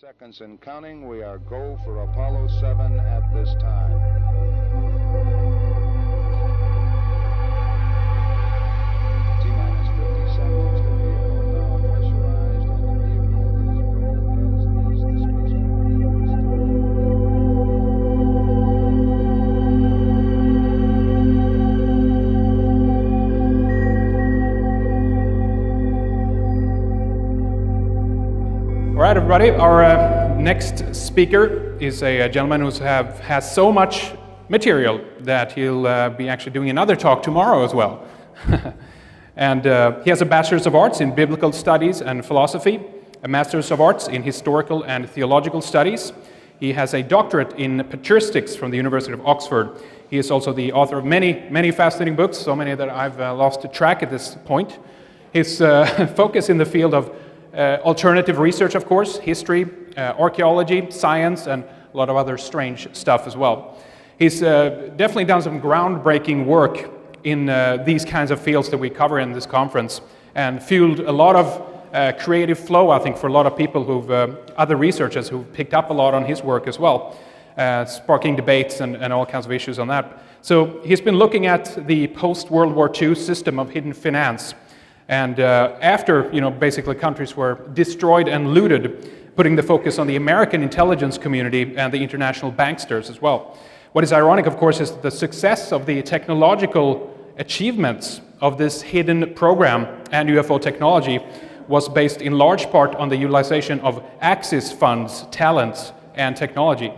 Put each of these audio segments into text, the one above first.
Seconds and counting. We are go for Apollo 7 at this time. T-minus 50 seconds. The vehicle now pressurized and the vehicle is go as the All right, everybody, our next speaker is a gentleman who has so much material that he'll be actually doing another talk tomorrow as well. And he has a Bachelor's of Arts in Biblical Studies and Philosophy, a Master's of Arts in Historical and Theological Studies. He has a doctorate in Patristics from the University of Oxford. He is also the author of many fascinating books, so many that I've lost track at this point. His focus in the field of alternative research, of course, history, archaeology, science, and a lot of other strange stuff as well. He's definitely done some groundbreaking work in these kinds of fields that we cover in this conference, and fueled a lot of creative flow, I think, for a lot of people other researchers who've picked up a lot on his work as well, sparking debates and all kinds of issues on that. So he's been looking at the post-World War II system of hidden finance. And after, basically countries were destroyed and looted, putting the focus on the American intelligence community and the international banksters as well. What is ironic, of course, is the success of the technological achievements of this hidden program and UFO technology was based in large part on the utilization of Axis funds, talents, and technology.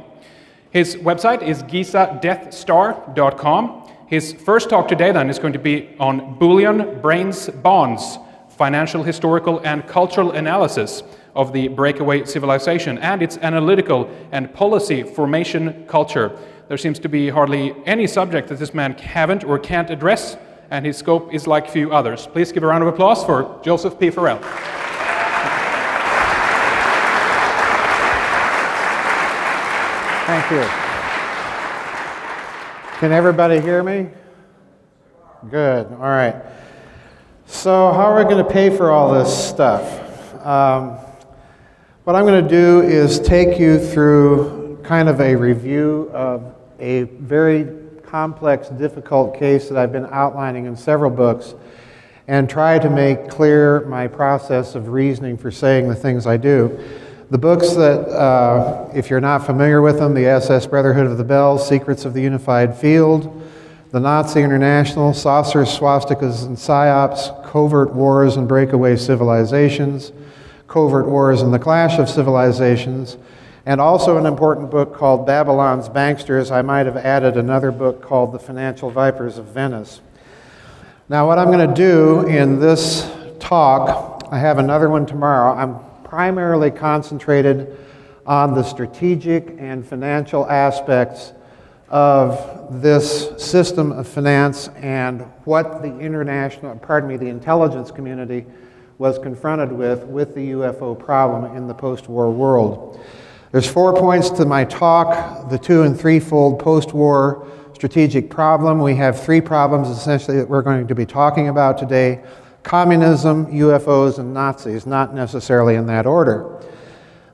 His website is gizadeathstar.com. His first talk today then is going to be on bullion, brains, bonds, financial, historical, and cultural analysis of the breakaway civilization and its analytical and policy formation culture. There seems to be hardly any subject that this man haven't or can't address, and his scope is like few others. Please give a round of applause for Joseph P. Farrell. Thank you. Can everybody hear me? Good, all right. So how are we going to pay for all this stuff? What I'm going to do is take you through kind of a review of a very complex, difficult case that I've been outlining in several books and try to make clear my process of reasoning for saying the things I do. The books that, if you're not familiar with them, the SS Brotherhood of the Bells, Secrets of the Unified Field, The Nazi International, Saucers, Swastikas, and Psyops, Covert Wars and Breakaway Civilizations, Covert Wars and the Clash of Civilizations, and also an important book called Babylon's Banksters. I might have added another book called The Financial Vipers of Venice. Now what I'm going to do in this talk, I have another one tomorrow, I'm primarily concentrated on the strategic and financial aspects of this system of finance and what the the intelligence community was confronted with the UFO problem in the post-war world. There's 4 points to my talk, the 2- and 3-fold post-war strategic problem. We have 3 problems essentially that we're going to be talking about today: communism, UFOs, and Nazis, not necessarily in that order.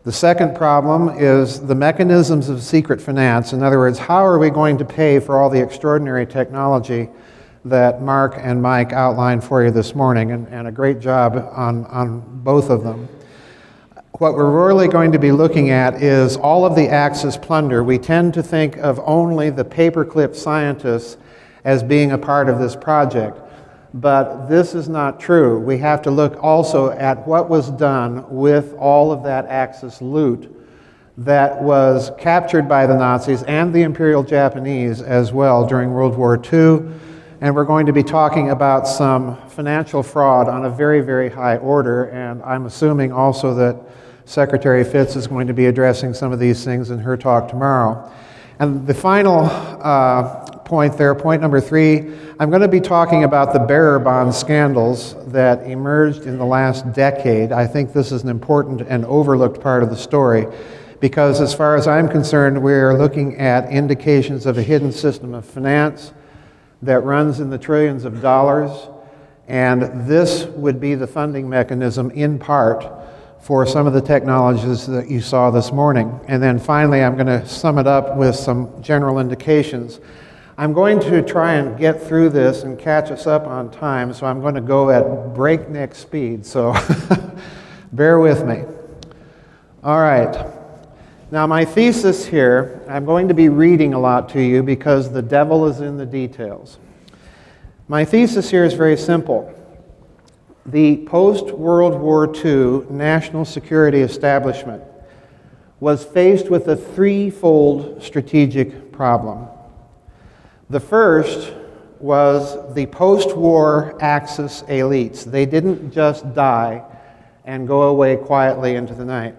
The second problem is the mechanisms of secret finance. In other words, how are we going to pay for all the extraordinary technology that Mark and Mike outlined for you this morning, and a great job on both of them. What we're really going to be looking at is all of the Axis plunder. We tend to think of only the paperclip scientists as being a part of this project. But this is not true. We have to look also at what was done with all of that Axis loot that was captured by the Nazis and the Imperial Japanese as well during World War II. And we're going to be talking about some financial fraud on a very high order, and I'm assuming also that Secretary Fitz is going to be addressing some of these things in her talk tomorrow. And the final point there, point number 3, I'm going to be talking about the bearer bond scandals that emerged in the last decade. I think this is an important and overlooked part of the story because as far as I'm concerned, we're looking at indications of a hidden system of finance that runs in the trillions of dollars, and this would be the funding mechanism in part for some of the technologies that you saw this morning. And then finally, I'm going to sum it up with some general indications. I'm going to try and get through this and catch us up on time, so I'm going to go at breakneck speed, so bear with me. All right. Now, my thesis here, I'm going to be reading a lot to you because the devil is in the details. My thesis here is very simple. The post-World War II national security establishment was faced with a threefold strategic problem. The first was the post-war Axis elites. They didn't just die and go away quietly into the night.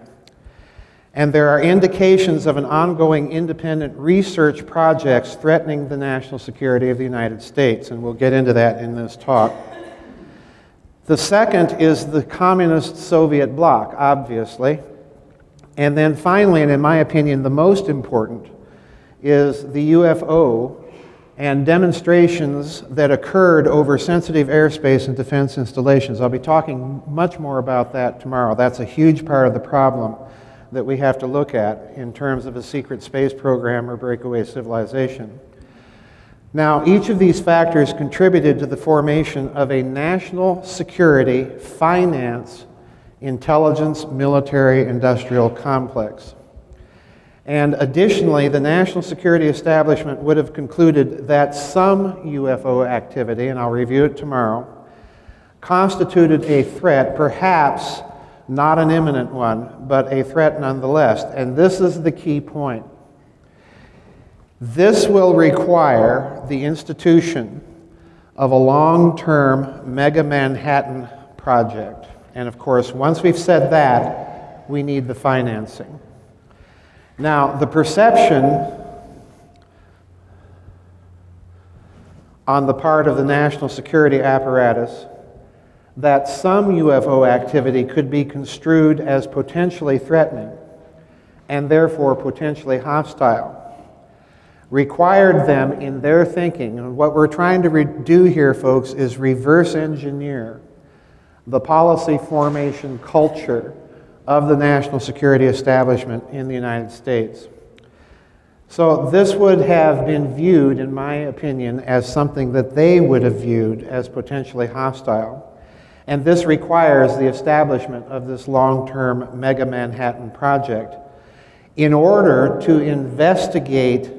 And there are indications of an ongoing independent research projects threatening the national security of the United States, and we'll get into that in this talk. The second is the communist Soviet bloc, obviously. And then finally, and in my opinion, the most important, is the UFO and demonstrations that occurred over sensitive airspace and defense installations. I'll be talking much more about that tomorrow. That's a huge part of the problem that we have to look at in terms of a secret space program or breakaway civilization. Now, each of these factors contributed to the formation of a national security, finance, intelligence, military, industrial complex. And additionally, the national security establishment would have concluded that some UFO activity, and I'll review it tomorrow, constituted a threat, perhaps not an imminent one, but a threat nonetheless. And this is the key point. This will require the institution of a long-term mega Manhattan project. And of course, once we've said that, we need the financing. Now, the perception on the part of the national security apparatus that some UFO activity could be construed as potentially threatening and therefore potentially hostile required them in their thinking, and what we're trying to do here, folks, is reverse engineer the policy formation culture of the national security establishment in the United States. So this would have been viewed, in my opinion, as something that they would have viewed as potentially hostile. And this requires the establishment of this long-term mega Manhattan project in order to investigate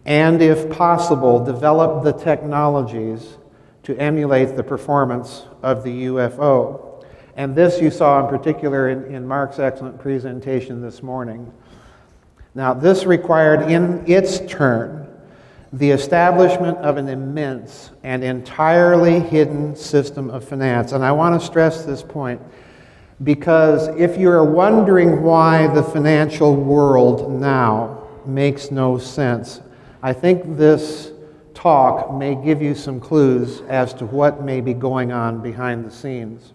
and, if possible, develop the technologies to emulate the performance of the UFO. And this you saw in particular in Mark's excellent presentation this morning. Now, this required in its turn the establishment of an immense and entirely hidden system of finance. And I want to stress this point because if you're wondering why the financial world now makes no sense, I think this talk may give you some clues as to what may be going on behind the scenes.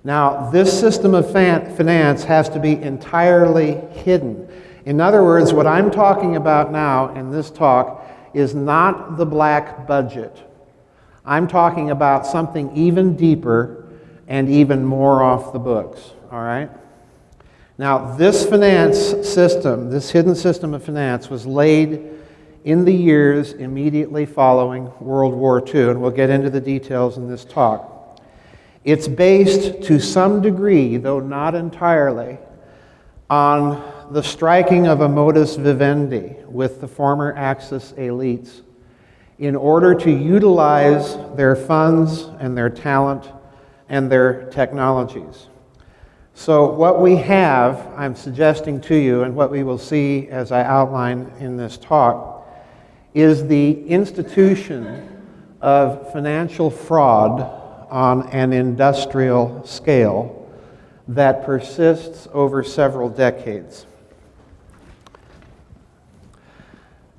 Now, this system of finance has to be entirely hidden. In other words, what I'm talking about now in this talk is not the black budget. I'm talking about something even deeper and even more off the books, all right? Now, this finance system, this hidden system of finance, was laid in the years immediately following World War II, and we'll get into the details in this talk. It's based to some degree, though not entirely, on the striking of a modus vivendi with the former Axis elites in order to utilize their funds and their talent and their technologies. So what we have, I'm suggesting to you, and what we will see as I outline in this talk, is the institution of financial fraud on an industrial scale that persists over several decades.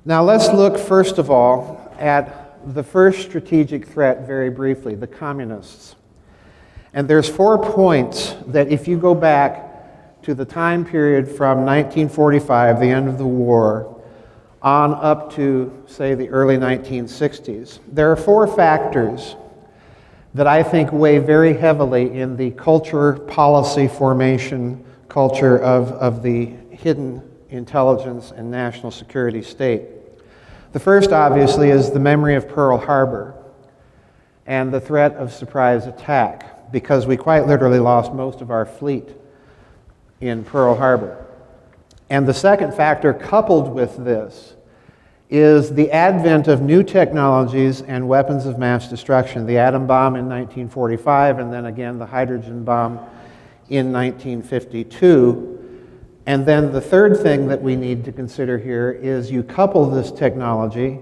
Now let's look first of all at the first strategic threat very briefly, the communists. And there's 4 points that if you go back to the time period from 1945, the end of the war, on up to, say, the early 1960s, there are 4 factors that I think weigh very heavily in the culture policy formation culture of the hidden intelligence and national security state. The first, obviously, is the memory of Pearl Harbor and the threat of surprise attack, because we quite literally lost most of our fleet in Pearl Harbor. And the second factor coupled with this is the advent of new technologies and weapons of mass destruction, the atom bomb in 1945, and then again the hydrogen bomb in 1952. And then the third thing that we need to consider here is you couple this technology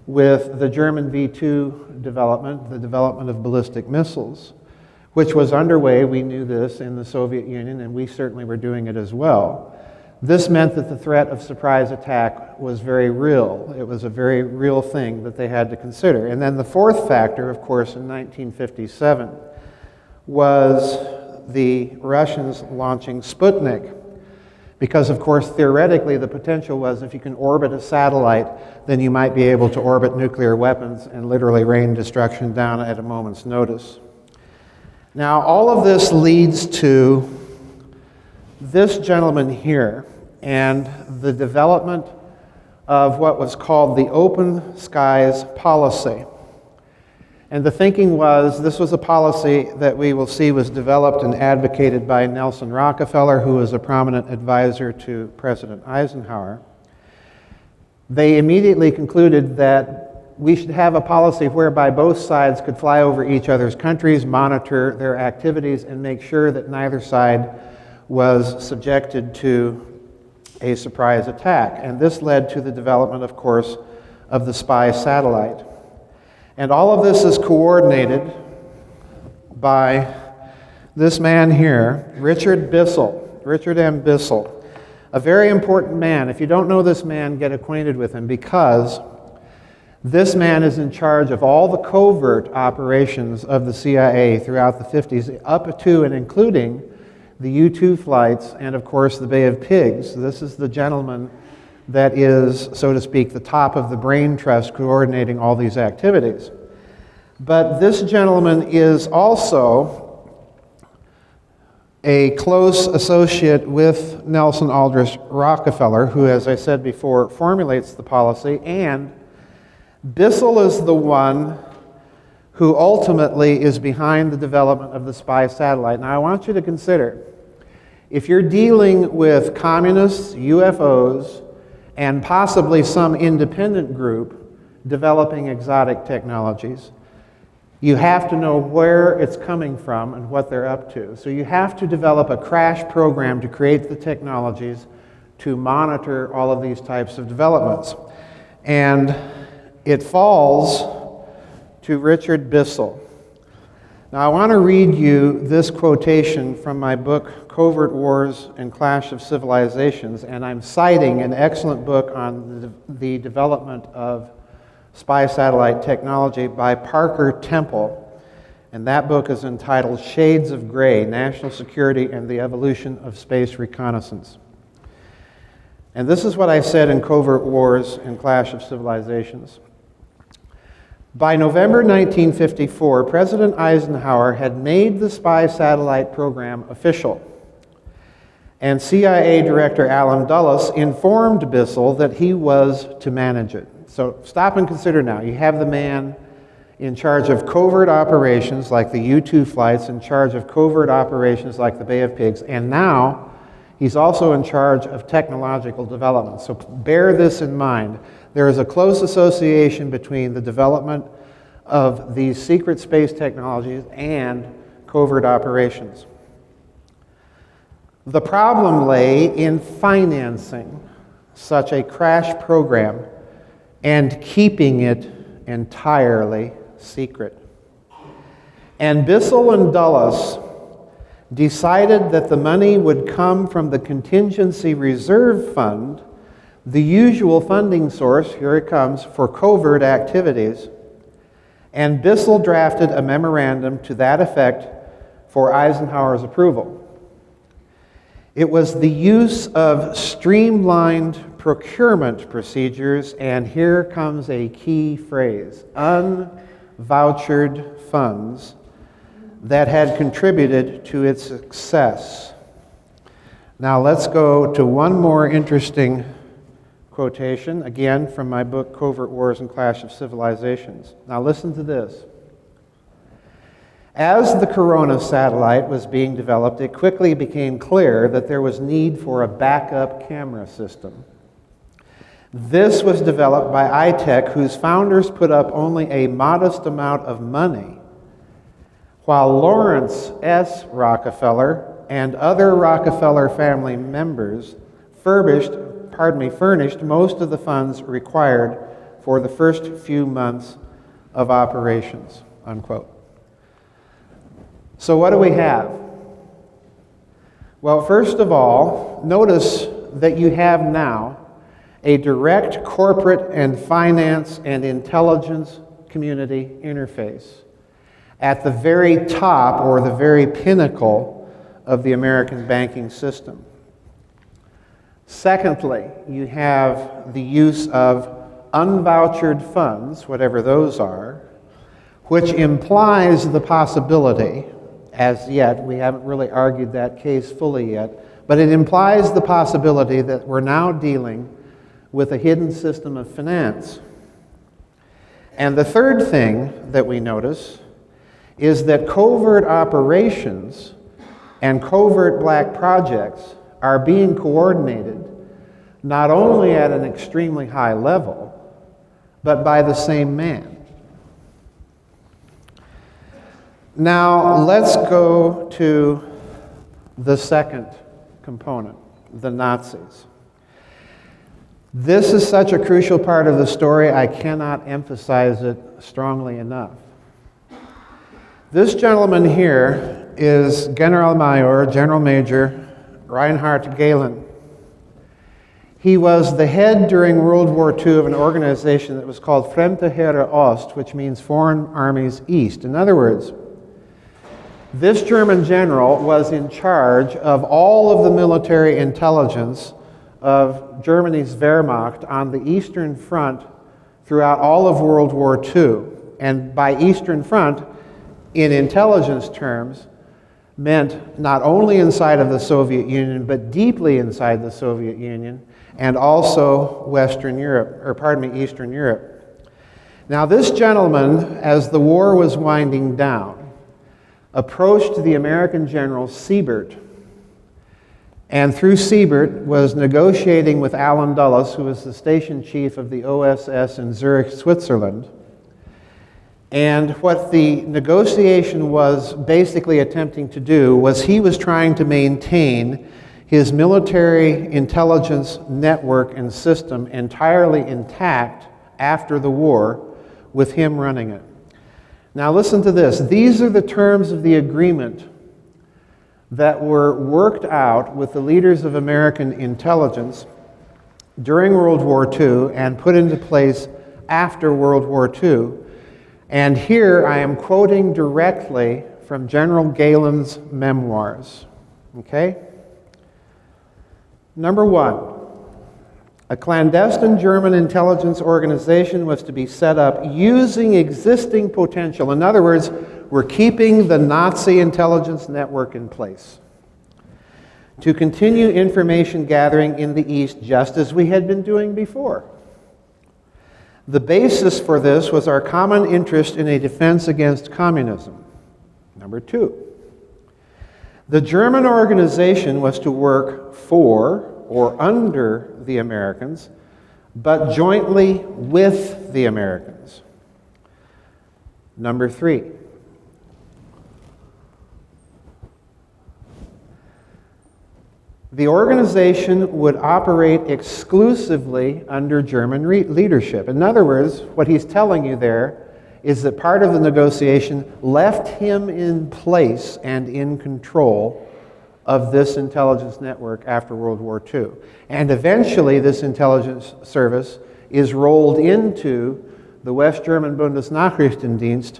with the German V2 development, the development of ballistic missiles, which was underway, we knew this, in the Soviet Union, and we certainly were doing it as well. This meant that the threat of surprise attack was very real. It was a very real thing that they had to consider. And then the fourth factor, of course, in 1957, was the Russians launching Sputnik. Because, of course, theoretically, the potential was if you can orbit a satellite, then you might be able to orbit nuclear weapons and literally rain destruction down at a moment's notice. Now, all of this leads to this gentleman here and the development of what was called the open skies policy. And the thinking was, this was a policy that we will see was developed and advocated by Nelson Rockefeller, who was a prominent advisor to President Eisenhower. They immediately concluded that we should have a policy whereby both sides could fly over each other's countries, monitor their activities, and make sure that neither side was subjected to a surprise attack. And this led to the development, of course, of the spy satellite. And all of this is coordinated by this man here, Richard M. Bissell, a very important man. If you don't know this man, get acquainted with him, because this man is in charge of all the covert operations of the CIA throughout the 50s, up to and including the U-2 flights and, of course, the Bay of Pigs. This is the gentleman that is, so to speak, the top of the brain trust coordinating all these activities. But this gentleman is also a close associate with Nelson Aldrich Rockefeller, who, as I said before, formulates the policy, and Bissell is the one who ultimately is behind the development of the spy satellite. Now, I want you to consider, if you're dealing with communists, UFOs, and possibly some independent group developing exotic technologies, you have to know where it's coming from and what they're up to. So you have to develop a crash program to create the technologies to monitor all of these types of developments. And it falls to Richard Bissell. Now, I want to read you this quotation from my book, Covert Wars and Clash of Civilizations, and I'm citing an excellent book on the development of spy satellite technology by Parker Temple, and that book is entitled Shades of Gray, National Security and the Evolution of Space Reconnaissance. And this is what I said in Covert Wars and Clash of Civilizations. By November 1954, President Eisenhower had made the spy satellite program official, and CIA Director Allen Dulles informed Bissell that he was to manage it. So stop and consider now. You have the man in charge of covert operations like the U-2 flights, in charge of covert operations like the Bay of Pigs, and now he's also in charge of technological development. So bear this in mind. There is a close association between the development of these secret space technologies and covert operations. The problem lay in financing such a crash program and keeping it entirely secret. And Bissell and Dulles decided that the money would come from the contingency reserve fund, the usual funding source, here it comes, for covert activities. And Bissell drafted a memorandum to that effect for Eisenhower's approval. It was the use of streamlined procurement procedures, and here comes a key phrase, unvouchered funds, that had contributed to its success. Now let's go to one more interesting quotation, again from my book, Covert Wars and Clash of Civilizations. Now listen to this. As the Corona satellite was being developed, it quickly became clear that there was need for a backup camera system. This was developed by iTech, whose founders put up only a modest amount of money, while Lawrence S. Rockefeller and other Rockefeller family members furnished most of the funds required for the first few months of operations, unquote. So what do we have? Well, first of all, notice that you have now a direct corporate and finance and intelligence community interface at the very top or the very pinnacle of the American banking system. Secondly, you have the use of unvouchered funds, whatever those are, which implies the possibility, as yet, we haven't really argued that case fully yet, but it implies the possibility that we're now dealing with a hidden system of finance. And the third thing that we notice is that covert operations and covert black projects are being coordinated not only at an extremely high level, but by the same man. Now, let's go to the second component, the Nazis. This is such a crucial part of the story, I cannot emphasize it strongly enough. This gentleman here is General Major Reinhard Gehlen. He was the head during World War II of an organization that was called Fremde Heere Ost, which means Foreign Armies East. In other words, this German general was in charge of all of the military intelligence of Germany's Wehrmacht on the Eastern Front throughout all of World War II. And by Eastern Front, in intelligence terms, meant not only inside of the Soviet Union, but deeply inside the Soviet Union, and also Eastern Europe. Now this gentleman, as the war was winding down, approached the American general Siebert, and through Siebert was negotiating with Allen Dulles, who was the station chief of the OSS in Zurich, Switzerland. And what the negotiation was basically attempting to do was he was trying to maintain his military intelligence network and system entirely intact after the war, with him running it. Now listen to this. These are the terms of the agreement that were worked out with the leaders of American intelligence during World War II and put into place after World War II. And here I am quoting directly from General Gehlen's memoirs. Okay? Number one, a clandestine German intelligence organization was to be set up using existing potential. In other words, we're keeping the Nazi intelligence network in place to continue information gathering in the East just as we had been doing before. The basis for this was our common interest in a defense against communism. Number two, the German organization was to work for or under the Americans, but jointly with the Americans. Number three, the organization would operate exclusively under German leadership. In other words, what he's telling you there is that part of the negotiation left him in place and in control of this intelligence network after World War II. And eventually this intelligence service is rolled into the West German Bundesnachrichtendienst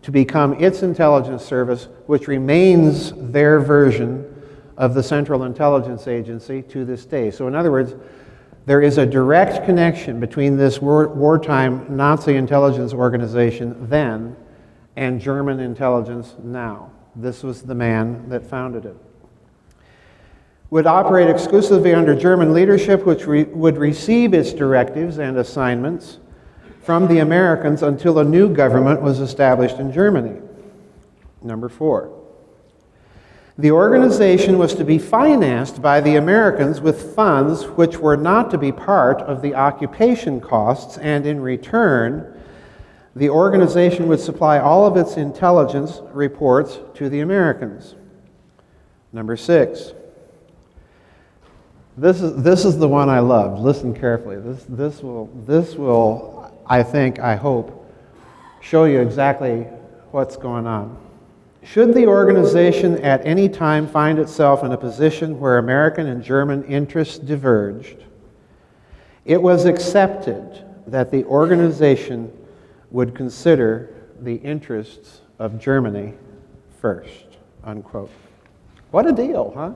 to become its intelligence service, which remains their version of the Central Intelligence Agency to this day. So in other words, there is a direct connection between this wartime Nazi intelligence organization then and German intelligence now. This was the man that founded it. Would operate exclusively under German leadership, which would receive its directives and assignments from the Americans until a new government was established in Germany. Number 4. The organization was to be financed by the Americans with funds which were not to be part of the occupation costs, and in return, the organization would supply all of its intelligence reports to the Americans. Number 6. This is the one I loved. Listen carefully. This will, I hope, show you exactly what's going on. Should the organization at any time find itself in a position where American and German interests diverged, it was accepted that the organization would consider the interests of Germany first, unquote. What a deal, huh?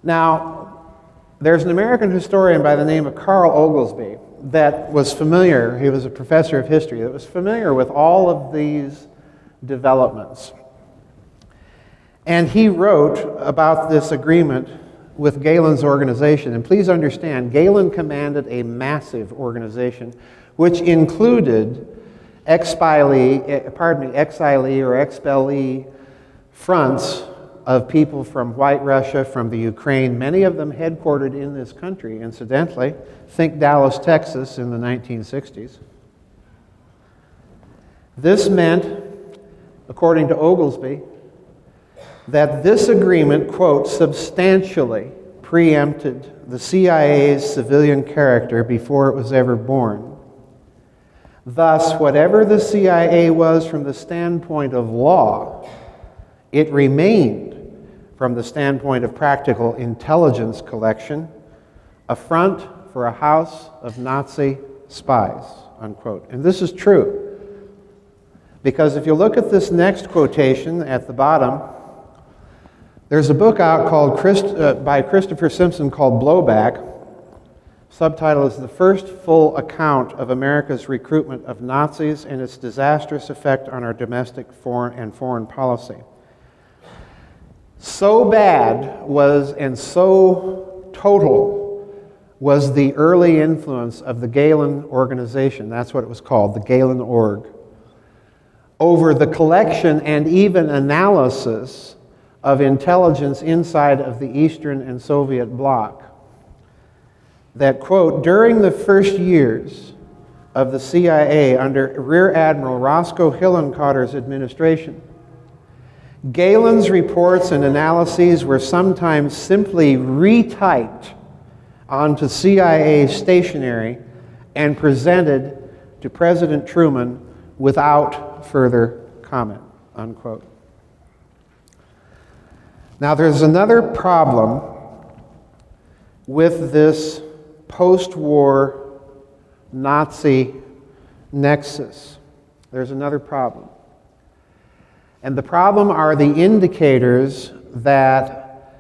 Now, there's an American historian by the name of Carl Oglesby that was familiar, he was a professor of history, that was familiar with all of these developments. And he wrote about this agreement with Galen's organization. And please understand, Galen commanded a massive organization which included exilee or expellee fronts of people from White Russia, from the Ukraine, many of them headquartered in this country, incidentally. Think Dallas, Texas in the 1960s. This meant, according to Oglesby, that this agreement, quote, substantially preempted the CIA's civilian character before it was ever born. Thus, whatever the CIA was from the standpoint of law, it remained, from the standpoint of practical intelligence collection, a front for a house of Nazi spies, unquote. And this is true, because if you look at this next quotation at the bottom, there's a book out called by Christopher Simpson called Blowback. Subtitle is The First Full Account of America's Recruitment of Nazis and Its Disastrous Effect on Our Domestic and Foreign Policy. So bad was, and so total was the early influence of the Galen organization, that's what it was called, the Galen Org, over the collection and even analysis of intelligence inside of the Eastern and Soviet bloc, that, quote, during the first years of the CIA under Rear Admiral Roscoe Hillenkoetter's administration, Galen's reports and analyses were sometimes simply retyped onto CIA stationery and presented to President Truman without further comment, unquote. Now, there's another problem with this post-war Nazi nexus. There's another problem. And the problem are the indicators that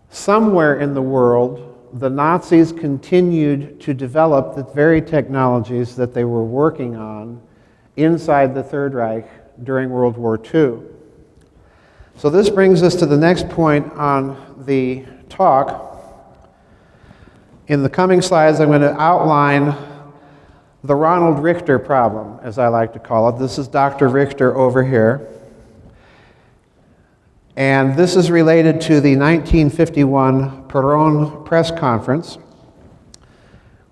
somewhere in the world, the Nazis continued to develop the very technologies that they were working on inside the Third Reich during World War II. So this brings us to the next point on the talk. In the coming slides, I'm going to outline the Ronald Richter problem, as I like to call it. This is Dr. Richter over here. And this is related to the 1951 Perón press conference,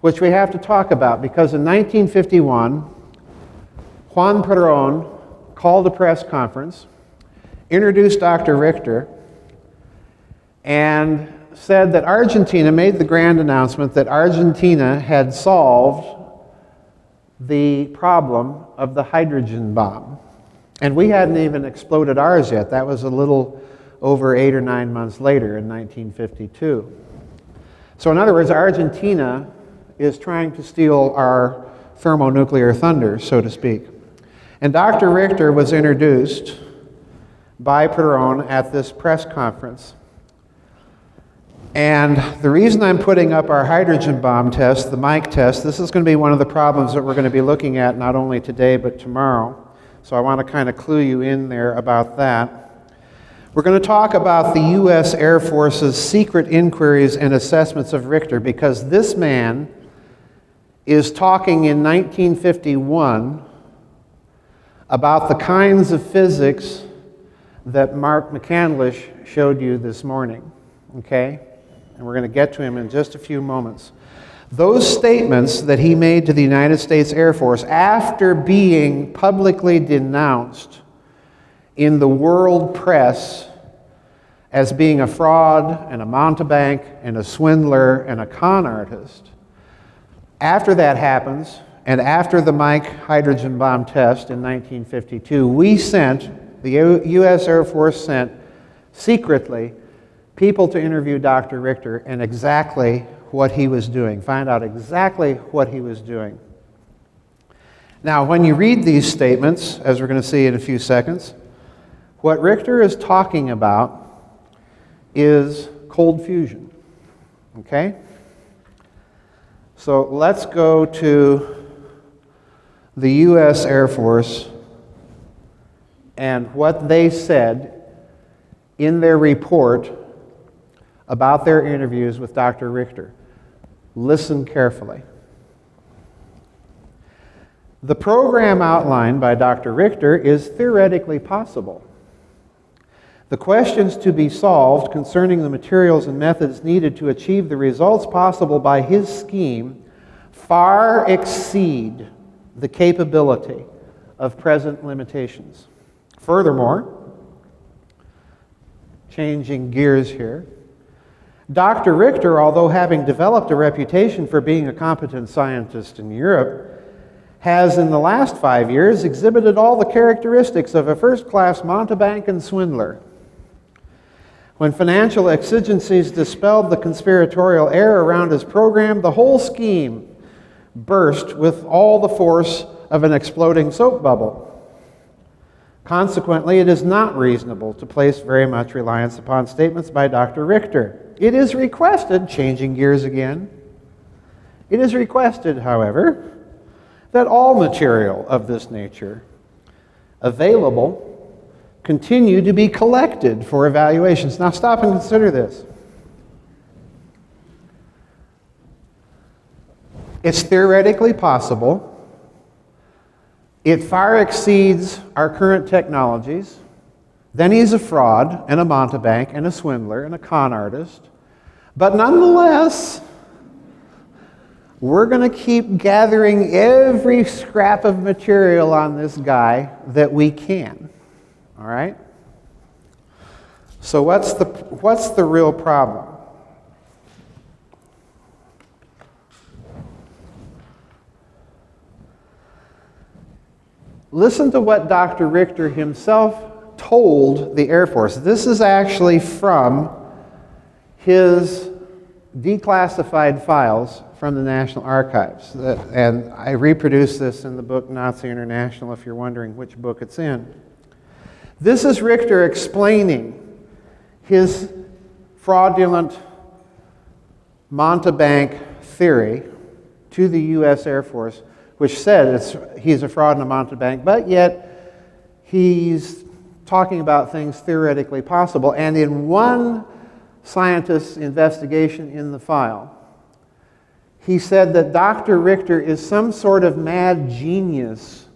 which we have to talk about, because in 1951, Juan Perón called a press conference, introduced Dr. Richter, and said that Argentina made the grand announcement that Argentina had solved the problem of the hydrogen bomb. And we hadn't even exploded ours yet. That was a little over 8 or 9 months later in 1952. So in other words, Argentina is trying to steal our thermonuclear thunder, so to speak. And Dr. Richter was introduced by Perón at this press conference. And the reason I'm putting up our hydrogen bomb test, the mic test, this is going to be one of the problems that we're going to be looking at not only today but tomorrow. So I want to kind of clue you in there about that. We're going to talk about the U.S. Air Force's secret inquiries and assessments of Richter, because this man is talking in 1951 about the kinds of physics that Mark McCandlish showed you this morning, okay? And we're going to get to him in just a few moments. Those statements that he made to the United States Air Force after being publicly denounced in the world press as being a fraud and a mountebank and a swindler and a con artist, after that happens, and after the Mike hydrogen bomb test in 1952, the U.S. Air Force sent secretly people to interview Dr. Richter and exactly what he was doing, find out exactly what he was doing. Now, when you read these statements, as we're going to see in a few seconds, what Richter is talking about is cold fusion, okay? So let's go to the U.S. Air Force and what they said in their report about their interviews with Dr. Richter. Listen carefully. The program outlined by Dr. Richter is theoretically possible. The questions to be solved concerning the materials and methods needed to achieve the results possible by his scheme far exceed the capability of present limitations. Furthermore, changing gears here, Dr. Richter, although having developed a reputation for being a competent scientist in Europe, has in the last 5 years exhibited all the characteristics of a first-class mountebank and swindler. When financial exigencies dispelled the conspiratorial air around his program, the whole scheme burst with all the force of an exploding soap bubble. Consequently, it is not reasonable to place very much reliance upon statements by Dr. Richter. It is requested, changing gears again, it is requested, however, that all material of this nature available continue to be collected for evaluations. Now stop and consider this. It's theoretically possible. It far exceeds our current technologies. Then he's a fraud and a mountebank and a swindler and a con artist. But nonetheless, we're going to keep gathering every scrap of material on this guy that we can. All right? So what's the real problem? Listen to what Dr. Richter himself told the Air Force. This is actually from his declassified files from the National Archives. And I reproduced this in the book Nazi International, if you're wondering which book it's in. This is Richter explaining his fraudulent mountebank theory to the U.S. Air Force, which said he's a fraud and a mountebank, but yet he's talking about things theoretically possible. And in one scientist's investigation in the file, he said that Dr. Richter is some sort of mad genius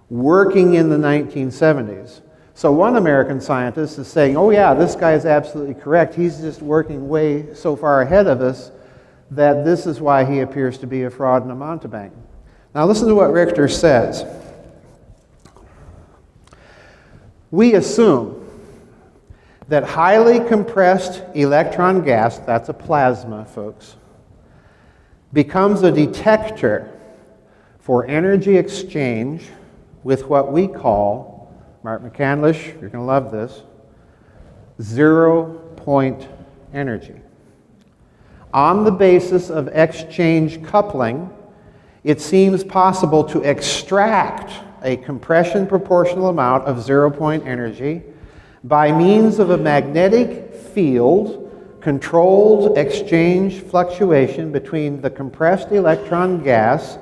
working in the 1970s. So one American scientist is saying, oh yeah, this guy is absolutely correct. He's just working way so far ahead of us that this is why he appears to be a fraud and a mountebank. Now listen to what Richter says. We assume that highly compressed electron gas, that's a plasma, folks, becomes a detector for energy exchange with what we call, Mark McCandlish, you're going to love this, zero-point energy. On the basis of exchange coupling, it seems possible to extract a compression proportional amount of zero-point energy by means of a magnetic field controlled exchange fluctuation between the compressed electron gas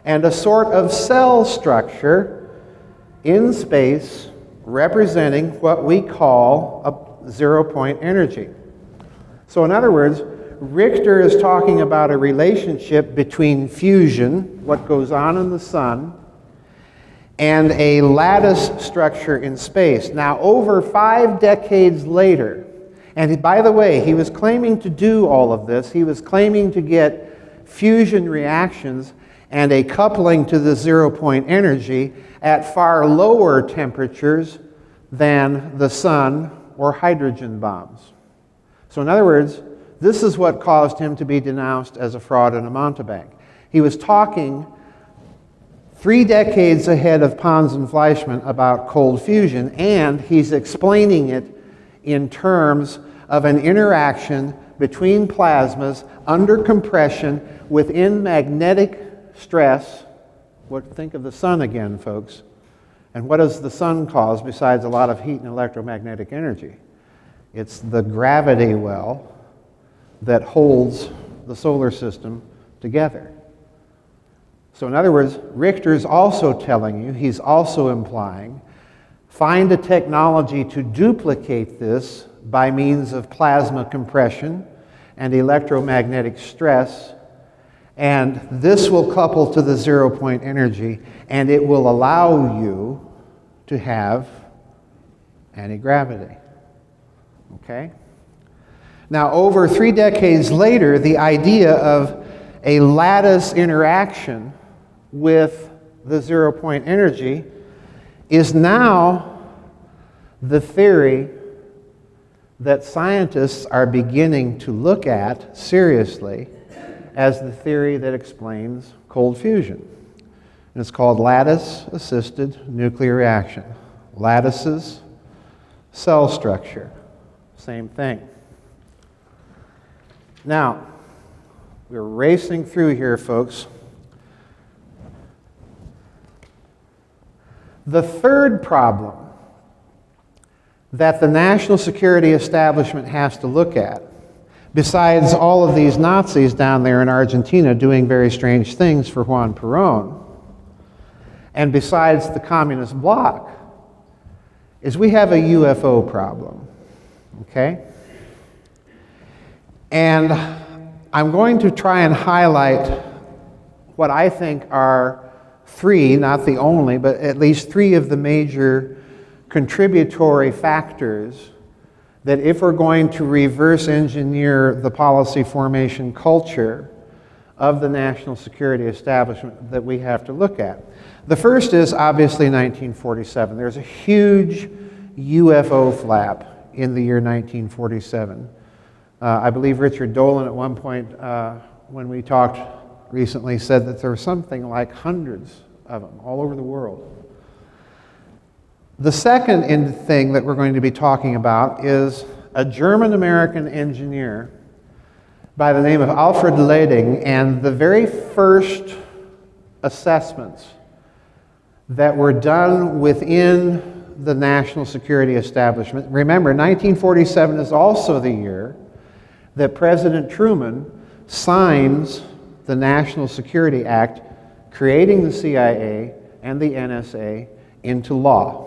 and a sort of cell structure in space representing what we call a zero-point energy. So in other words, Richter is talking about a relationship between fusion, what goes on in the sun, and a lattice structure in space. Now, over 5 decades later, and by the way, he was claiming to do all of this. He was claiming to get fusion reactions and a coupling to the zero-point energy at far lower temperatures than the sun or hydrogen bombs. So in other words, this is what caused him to be denounced as a fraud and a mountebank. He was talking 3 decades ahead of Pons and Fleischmann about cold fusion, and he's explaining it in terms of an interaction between plasmas under compression within magnetic stress. Think of the sun again, folks. And what does the sun cause besides a lot of heat and electromagnetic energy? It's the gravity well that holds the solar system together. So in other words, Richter's also telling you, he's also implying, find a technology to duplicate this by means of plasma compression and electromagnetic stress, and this will couple to the zero-point energy, and it will allow you to have anti-gravity. Okay? Now, over 3 decades later, the idea of a lattice interaction with the zero-point energy is now the theory that scientists are beginning to look at seriously as the theory that explains cold fusion. And it's called lattice-assisted nuclear reaction. Lattices, cell structure, same thing. Now, we're racing through here, folks. The third problem that the national security establishment has to look at, besides all of these Nazis down there in Argentina doing very strange things for Juan Perón, and besides the communist bloc, is we have a UFO problem, okay? And I'm going to try and highlight what I think are 3, not the only, but at least 3 of the major contributory factors that if we're going to reverse engineer the policy formation culture of the national security establishment that we have to look at. The first is obviously 1947. There's a huge UFO flap in the year 1947. I believe Richard Dolan at one point when we talked recently said that there were something like hundreds of them all over the world. The second thing that we're going to be talking about is a German-American engineer by the name of Alfred Leding, and the very first assessments that were done within the national security establishment. Remember, 1947 is also the year that President Truman signs the National Security Act, creating the CIA and the NSA into law.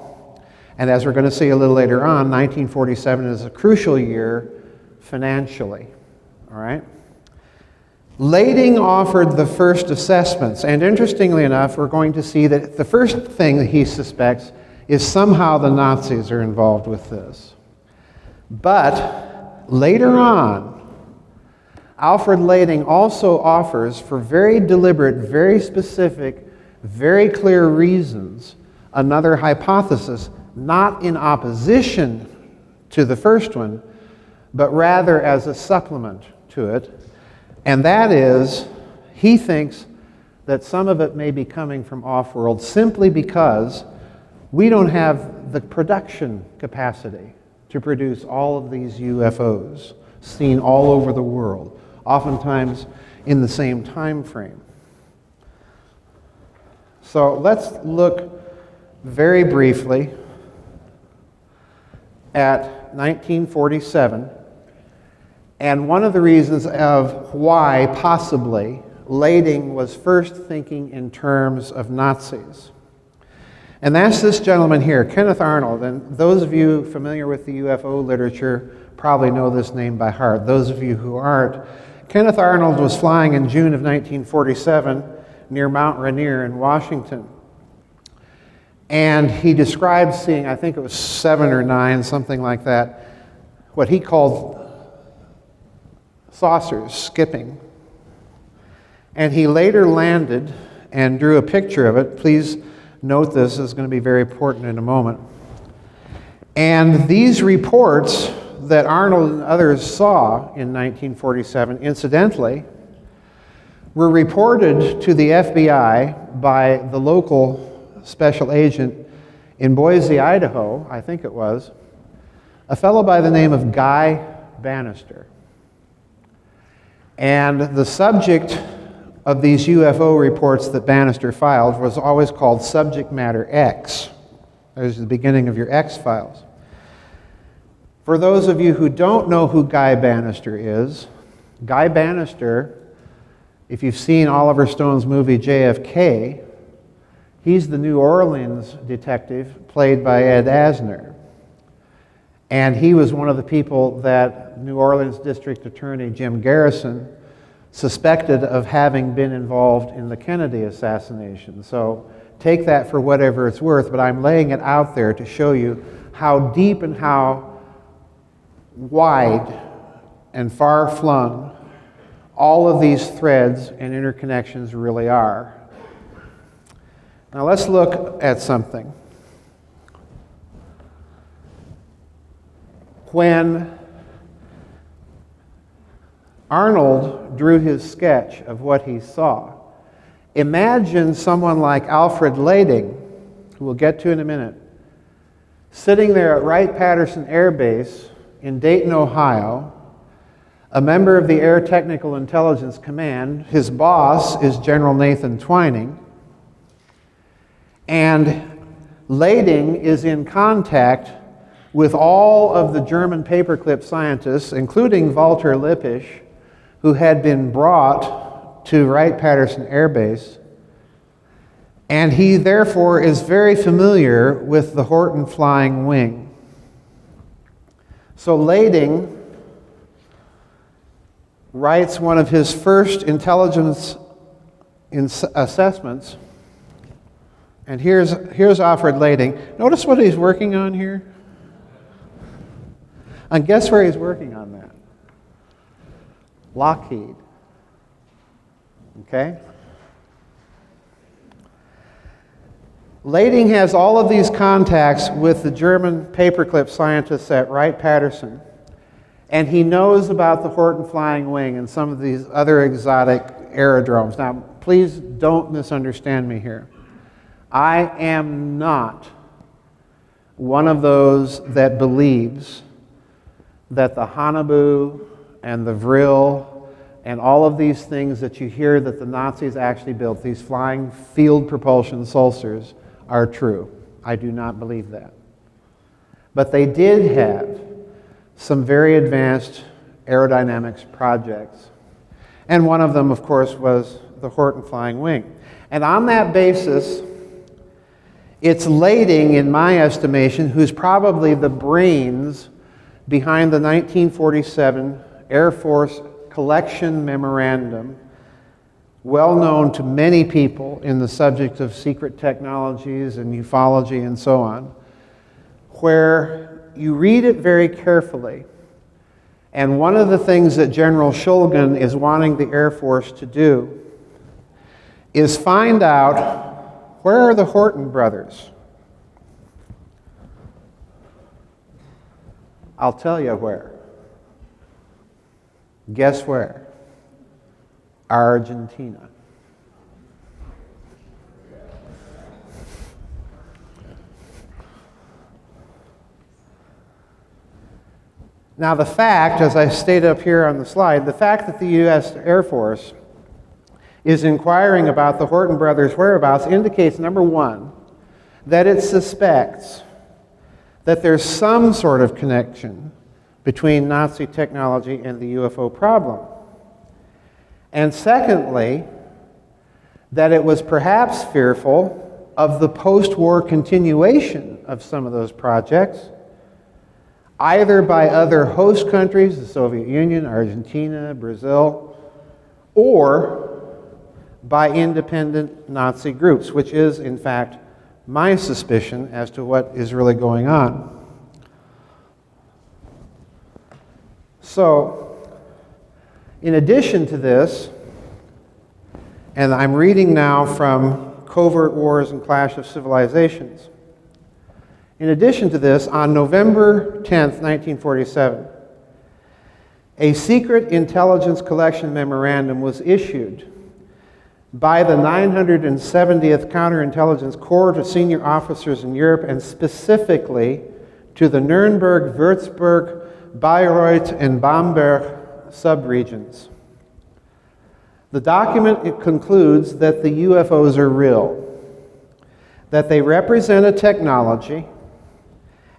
And as we're going to see a little later on, 1947 is a crucial year financially, all right? Leding offered the first assessments, and interestingly enough, we're going to see that the first thing that he suspects is somehow the Nazis are involved with this. But later on, Alfred Leding also offers, for very deliberate, very specific, very clear reasons, another hypothesis, not in opposition to the first one, but rather as a supplement to it. And that is, he thinks that some of it may be coming from off-world simply because we don't have the production capacity to produce all of these UFOs seen all over the world, oftentimes in the same time frame. So let's look very briefly at 1947 And one of the reasons of why, possibly, Lading was first thinking in terms of Nazis. And that's this gentleman here, Kenneth Arnold. And those of you familiar with the UFO literature probably know this name by heart. Those of you who aren't, Kenneth Arnold was flying in June of 1947 near Mount Rainier in Washington. And he described seeing, I think it was 7 or 9, something like that, what he called saucers skipping. And he later landed and drew a picture of it. Please note this is going to be very important in a moment. And these reports that Arnold and others saw in 1947, incidentally, were reported to the FBI by the local special agent in Boise, Idaho, I think it was, a fellow by the name of Guy Bannister. And the subject of these UFO reports that Bannister filed was always called Subject Matter X. There's the beginning of your X files. For those of you who don't know who Guy Bannister is, Guy Bannister, if you've seen Oliver Stone's movie JFK, he's the New Orleans detective played by Ed Asner. And he was one of the people that New Orleans District Attorney Jim Garrison suspected of having been involved in the Kennedy assassination. So take that for whatever it's worth, but I'm laying it out there to show you how deep and how wide and far-flung all of these threads and interconnections really are. Now let's look at something. When Arnold drew his sketch of what he saw, imagine someone like Alfred Lading, who we'll get to in a minute, sitting there at Wright-Patterson Air Base in Dayton, Ohio, a member of the Air Technical Intelligence Command. His boss is General Nathan Twining, and Lading is in contact with all of the German paperclip scientists, including Walter Lippisch, who had been brought to Wright-Patterson Air Base. And he therefore is very familiar with the Horton Flying Wing. So Lading writes one of his first intelligence assessments. And here's Alfred Lading. Notice what he's working on here? And guess where he's working on that? Lockheed. Okay? Lading has all of these contacts with the German paperclip scientists at Wright-Patterson, and he knows about the Horton Flying Wing and some of these other exotic aerodromes. Now, please don't misunderstand me here. I am not one of those that believes that the Haunebu and the Vril and all of these things that you hear that the Nazis actually built, these flying field propulsion saucers, are true. I do not believe that. But they did have some very advanced aerodynamics projects. And one of them, of course, was the Horton Flying Wing. And on that basis, it's Lading, in my estimation, who's probably the brains behind the 1947 Air Force Collection Memorandum, well known to many people in the subject of secret technologies and ufology and so on, where you read it very carefully. And one of the things that General Shulgin is wanting the Air Force to do is find out, where are the Horton brothers? I'll tell you where. Guess where? Argentina. Now the fact, as I state up here on the slide, the fact that the U.S. Air Force is inquiring about the Horton brothers' whereabouts indicates, number one, that it suspects that there's some sort of connection between Nazi technology and the UFO problem. And secondly, that it was perhaps fearful of the post-war continuation of some of those projects, either by other host countries, the Soviet Union, Argentina, Brazil, or by independent Nazi groups, which is, in fact, my suspicion as to what is really going on. So, in addition to this, and I'm reading now from Covert Wars and Clash of Civilizations. In addition to this, on November 10th, 1947, a secret intelligence collection memorandum was issued by the 970th Counterintelligence Corps to senior officers in Europe, and specifically to the Nuremberg, Würzburg, Bayreuth, and Bamberg subregions. The document concludes that the UFOs are real, that they represent a technology,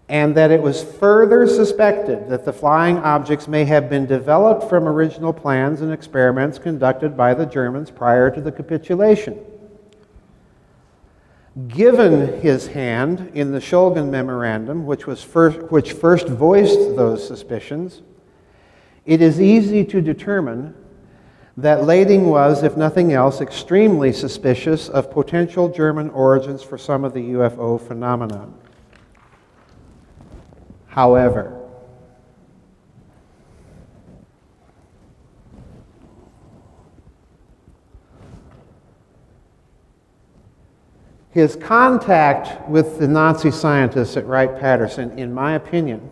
and that it was further suspected that the flying objects may have been developed from original plans and experiments conducted by the Germans prior to the capitulation. Given his hand in the Shulgin Memorandum, which first voiced those suspicions, it is easy to determine that Lading was, if nothing else, extremely suspicious of potential German origins for some of the UFO phenomenon. However, his contact with the Nazi scientists at Wright-Patterson, in my opinion,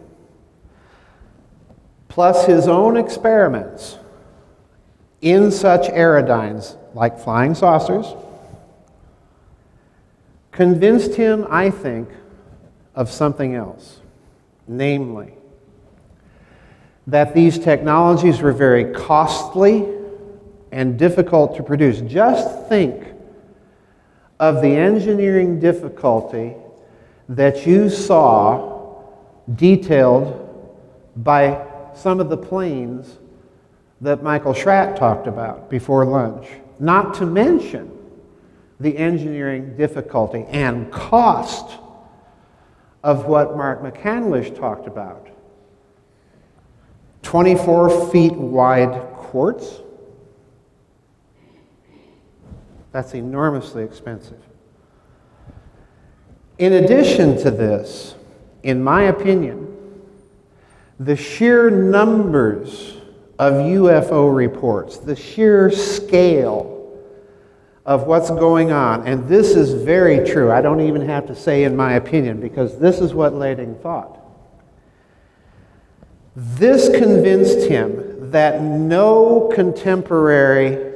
plus his own experiments in such aerodynes like flying saucers, convinced him, I think, of something else. Namely, that these technologies were very costly and difficult to produce. Just think of the engineering difficulty that you saw detailed by some of the planes that Michael Schratt talked about before lunch. Not to mention the engineering difficulty and cost of what Mark McCandlish talked about. 24 feet wide quartz. That's enormously expensive. In addition to this, in my opinion, the sheer numbers of UFO reports, the sheer scale of what's going on, and this is very true. I don't even have to say in my opinion, because this is what Lading thought. This convinced him that no contemporary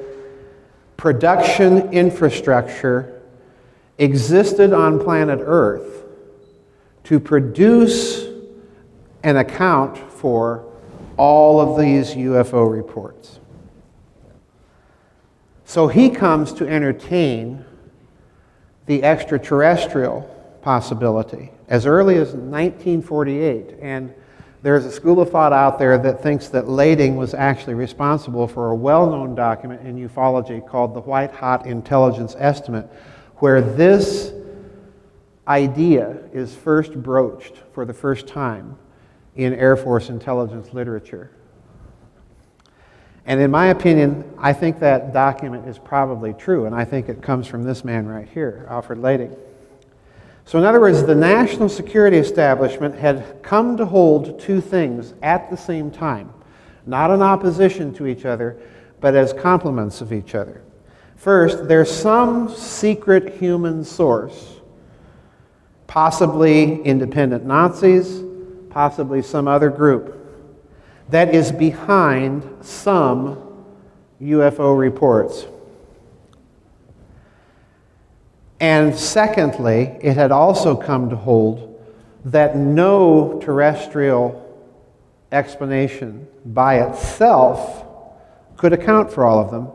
production infrastructure existed on planet Earth to produce and account for all of these UFO reports. So he comes to entertain the extraterrestrial possibility as early as 1948. And there's a school of thought out there that thinks that Lading was actually responsible for a well-known document in ufology called the White Hot Intelligence Estimate, where this idea is first broached for the first time in Air Force intelligence literature. And in my opinion, I think that document is probably true, and I think it comes from this man right here, Alfred Lading. So in other words, the national security establishment had come to hold two things at the same time, not in opposition to each other, but as complements of each other. First, there's some secret human source, possibly independent Nazis, possibly some other group, that is behind some UFO reports. And secondly, it had also come to hold that no terrestrial explanation by itself could account for all of them,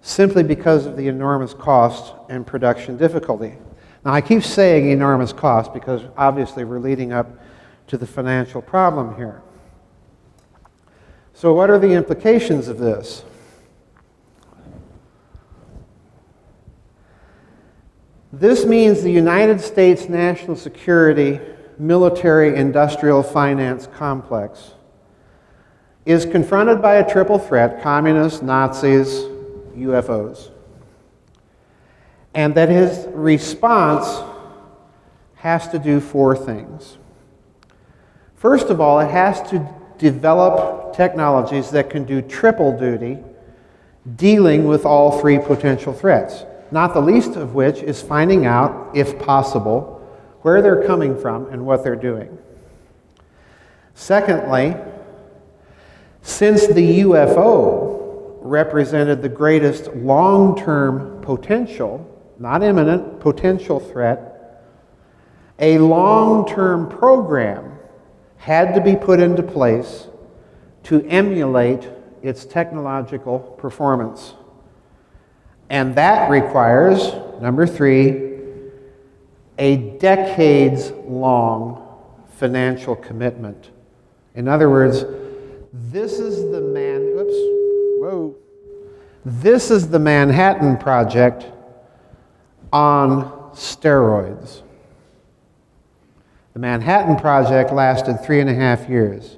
simply because of the enormous cost and production difficulty. Now, I keep saying enormous cost because obviously we're leading up to the financial problem here. So what are the implications of this? This means the United States national security, military, industrial finance complex is confronted by a triple threat: communists, Nazis, UFOs. And that his response has to do four things. First of all, it has to develop technologies that can do triple duty, dealing with all three potential threats, not the least of which is finding out, if possible, where they're coming from and what they're doing. Secondly, since the UFO represented the greatest long-term potential, not imminent, potential threat, a long-term program had to be put into place to emulate its technological performance. And that requires, number three, a decades-long financial commitment. In other words, this is the This is the Manhattan Project on steroids. The Manhattan Project lasted 3.5 years.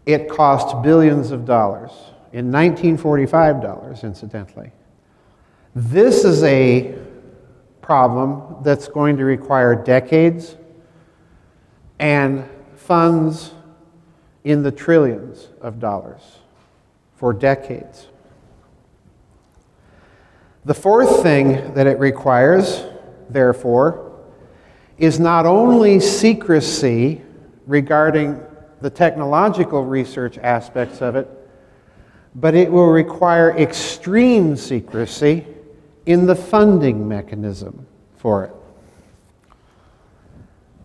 It cost billions of dollars, in 1945 dollars, incidentally. This is a problem that's going to require decades and funds in the trillions of dollars for decades. The fourth thing that it requires, therefore, is not only secrecy regarding the technological research aspects of it, but it will require extreme secrecy in the funding mechanism for it.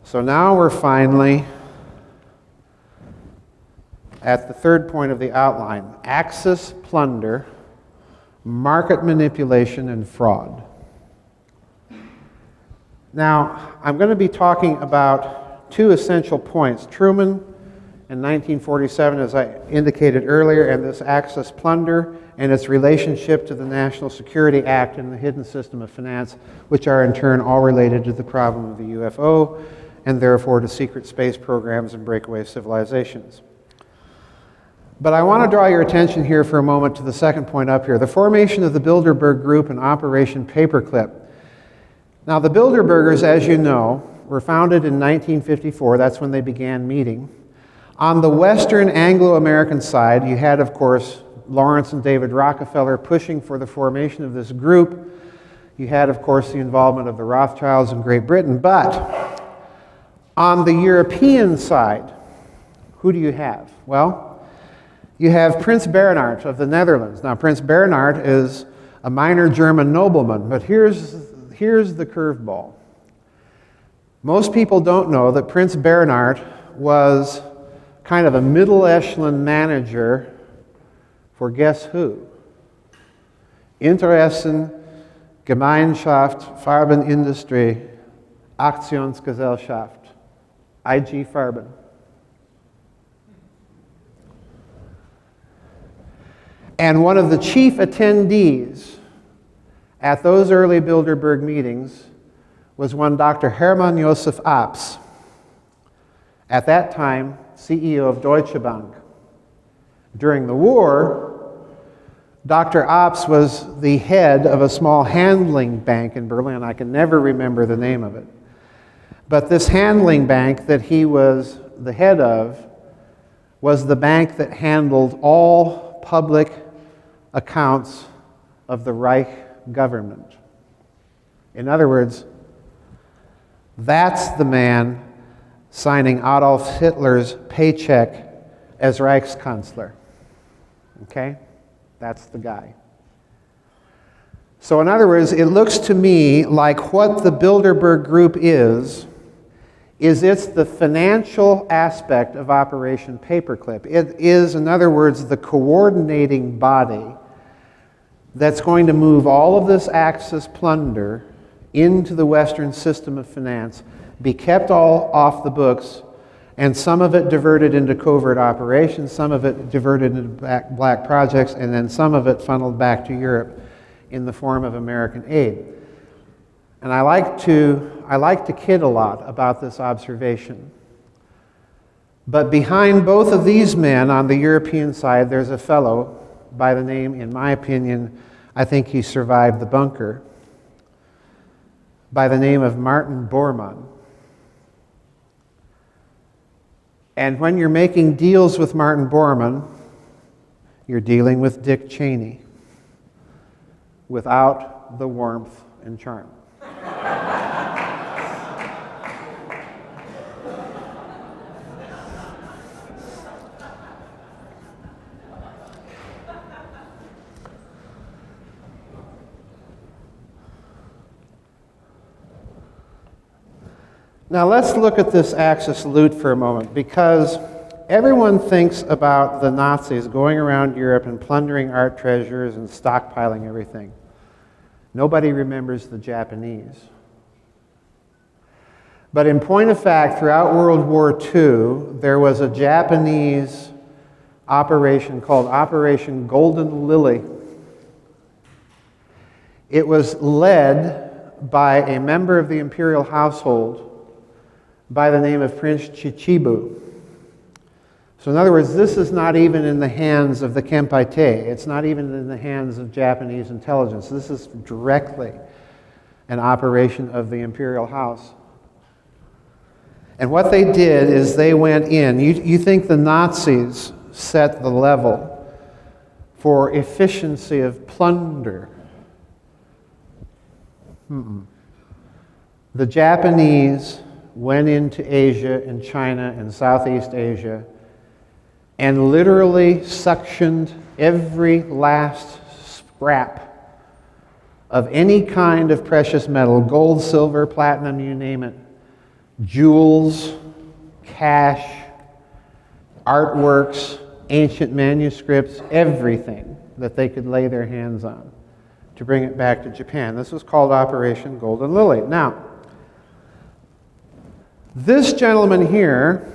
So now we're finally at the third point of the outline: Axis plunder, market manipulation, and fraud. Now, I'm going to be talking about two essential points: Truman in 1947, as I indicated earlier, and this Axis plunder and its relationship to the National Security Act and the hidden system of finance, which are in turn all related to the problem of the UFO and therefore to secret space programs and breakaway civilizations. But I want to draw your attention here for a moment to the second point up here: the formation of the Bilderberg Group and Operation Paperclip. Now, the Bilderbergers, as you know, were founded in 1954. That's when they began meeting. On the Western Anglo-American side, you had, of course, Lawrence and David Rockefeller pushing for the formation of this group. You had, of course, the involvement of the Rothschilds in Great Britain. But on the European side, who do you have? Well, you have Prince Bernhard of the Netherlands. Now, Prince Bernhard is a minor German nobleman, but here's the curveball. Most people don't know that Prince Bernhard was kind of a middle echelon manager for guess who? Interessen, Gemeinschaft, Farbenindustrie, Aktionsgesellschaft, IG Farben. And one of the chief attendees at those early Bilderberg meetings was one Dr. Hermann Josef Abs, at that time CEO of Deutsche Bank. During the war, Dr. Abs was the head of a small handling bank in Berlin. I can never remember the name of it. But this handling bank that he was the head of was the bank that handled all public accounts of the Reich government. In other words, that's the man signing Adolf Hitler's paycheck as Reichskanzler. Okay? That's the guy. So in other words, it looks to me like what the Bilderberg Group is it's the financial aspect of Operation Paperclip. It is, in other words, the coordinating body that's going to move all of this Axis plunder into the Western system of finance, be kept all off the books, And some of it diverted into covert operations, some of it diverted into black projects, and then some of it funneled back to Europe in the form of American aid. And I like to kid a lot about this observation. But behind both of these men on the European side, there's a fellow by the name, in my opinion, I think he survived the bunker, by the name of Martin Bormann. And when you're making deals with Martin Bormann, you're dealing with Dick Cheney without the warmth and charm. Now let's look at this Axis loot for a moment, because everyone thinks about the Nazis going around Europe and plundering art treasures and stockpiling everything. Nobody remembers the Japanese. But in point of fact, throughout World War II, there was a Japanese operation called Operation Golden Lily. It was led by a member of the imperial household by the name of Prince Chichibu. So in other words, this is not even in the hands of the Kempite. It's not even in the hands of Japanese intelligence. This is directly an operation of the imperial house. And what they did is they went in. You think the Nazis set the level for efficiency of plunder. The Japanese went into Asia and China and Southeast Asia and literally suctioned every last scrap of any kind of precious metal, gold, silver, platinum, you name it, jewels, cash, artworks, ancient manuscripts, everything that they could lay their hands on to bring it back to Japan. This was called Operation Golden Lily. Now, this gentleman here,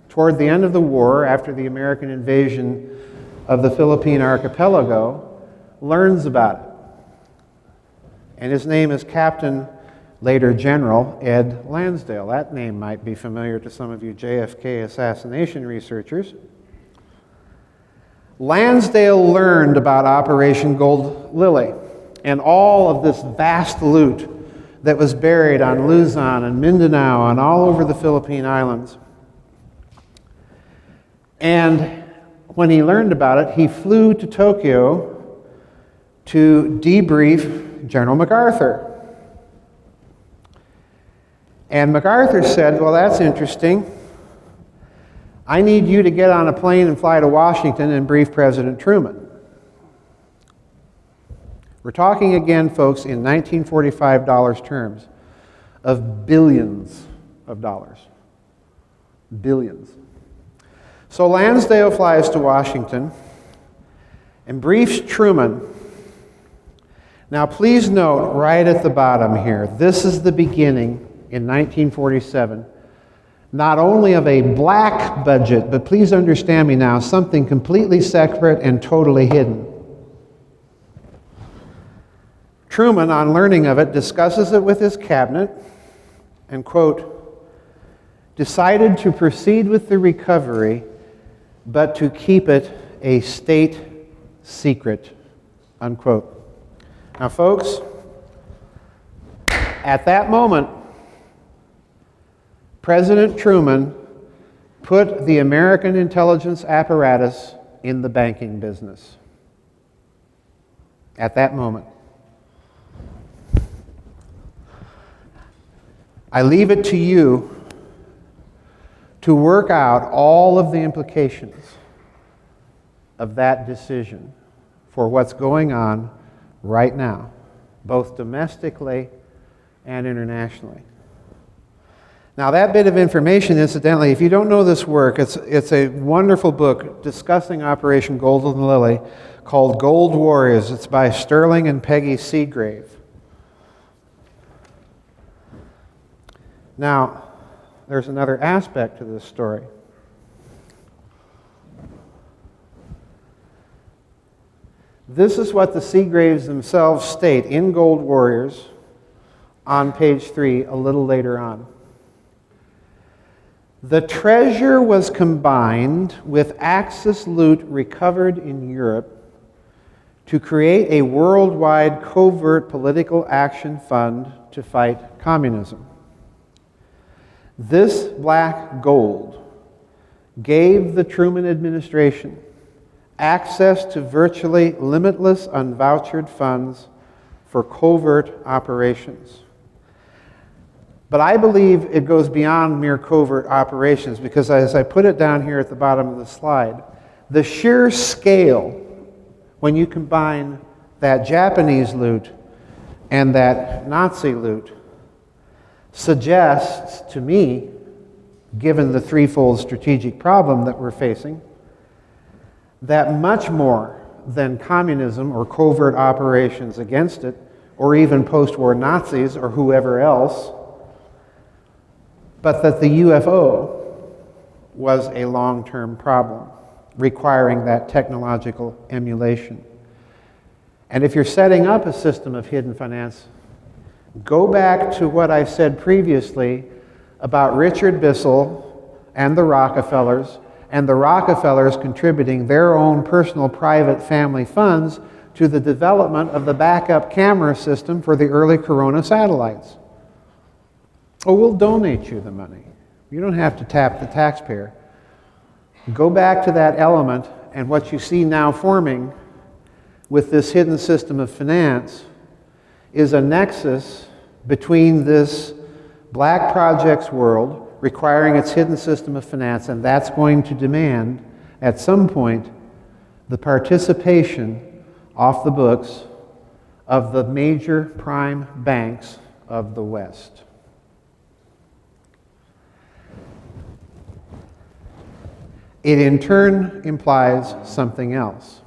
toward the end of the war, after the American invasion of the Philippine archipelago, learns about it. And his name is Captain, later General, Ed Lansdale. That name might be familiar to some of you JFK assassination researchers. Lansdale learned about Operation Gold Lily and all of this vast loot that was buried on Luzon and Mindanao and all over the Philippine Islands. And when he learned about it, he flew to Tokyo to debrief General MacArthur. And MacArthur said, well, that's interesting. I need you to get on a plane and fly to Washington and brief President Truman. We're talking again, folks, in 1945 dollars terms of billions of dollars. Billions. So Lansdale flies to Washington and briefs Truman. Now please note right at the bottom here, this is the beginning in 1947, not only of a black budget, but please understand me now, something completely separate and totally hidden. Truman, on learning of it, discusses it with his cabinet and, quote, decided to proceed with the recovery, but to keep it a state secret, unquote. Now, folks, at that moment, President Truman put the American intelligence apparatus in the banking business. At that moment. I leave it to you to work out all of the implications of that decision for what's going on right now, both domestically and internationally. Now, that bit of information, incidentally, if you don't know this work, it's a wonderful book discussing Operation Golden Lily called Gold Warriors. It's by Sterling and Peggy Seagrave. Now, there's another aspect to this story. This is what the Seagraves themselves state in Gold Warriors on page 3 a little later on. The treasure was combined with Axis loot recovered in Europe to create a worldwide covert political action fund to fight communism. This black gold gave the Truman administration access to virtually limitless unvouchered funds for covert operations. But I believe it goes beyond mere covert operations because, as I put it down here at the bottom of the slide, the sheer scale, when you combine that Japanese loot and that Nazi loot, suggests to me, given the threefold strategic problem that we're facing, that much more than communism or covert operations against it, or even post-war Nazis or whoever else, but that the UFO was a long-term problem requiring that technological emulation. And if you're setting up a system of hidden finance, go back to what I said previously about Richard Bissell and the Rockefellers contributing their own personal private family funds to the development of the backup camera system for the early Corona satellites. Oh, we'll donate you the money. You don't have to tap the taxpayer. Go back to that element, and what you see now forming with this hidden system of finance is a nexus between this black projects world requiring its hidden system of finance, and that's going to demand, at some point, the participation off the books of the major prime banks of the West. It in turn implies something else.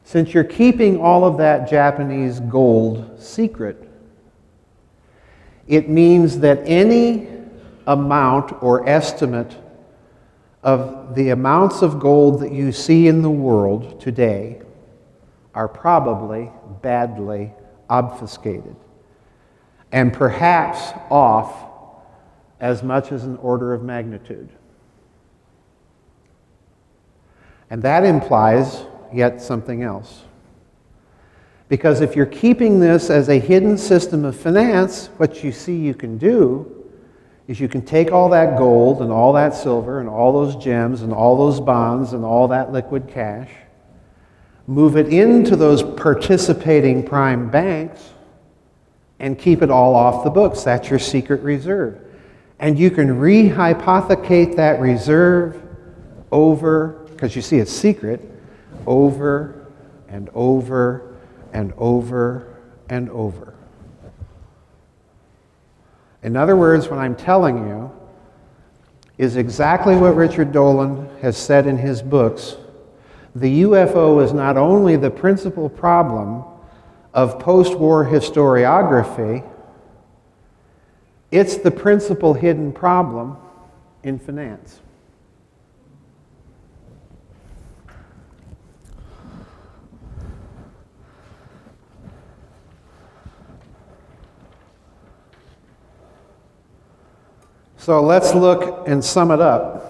Since you're keeping all of that Japanese gold secret, it means that any amount or estimate of the amounts of gold that you see in the world today are probably badly obfuscated, and perhaps off as much as an order of magnitude. And that implies yet something else. Because if you're keeping this as a hidden system of finance, what you see you can do is you can take all that gold and all that silver and all those gems and all those bonds and all that liquid cash, move it into those participating prime banks, and keep it all off the books. That's your secret reserve. And you can rehypothecate that reserve over, because you see it's secret, over and over and over and over. In other words, what I'm telling you is exactly what Richard Dolan has said in his books. The UFO is not only the principal problem of post-war historiography, it's the principal hidden problem in finance. So let's look and sum it up.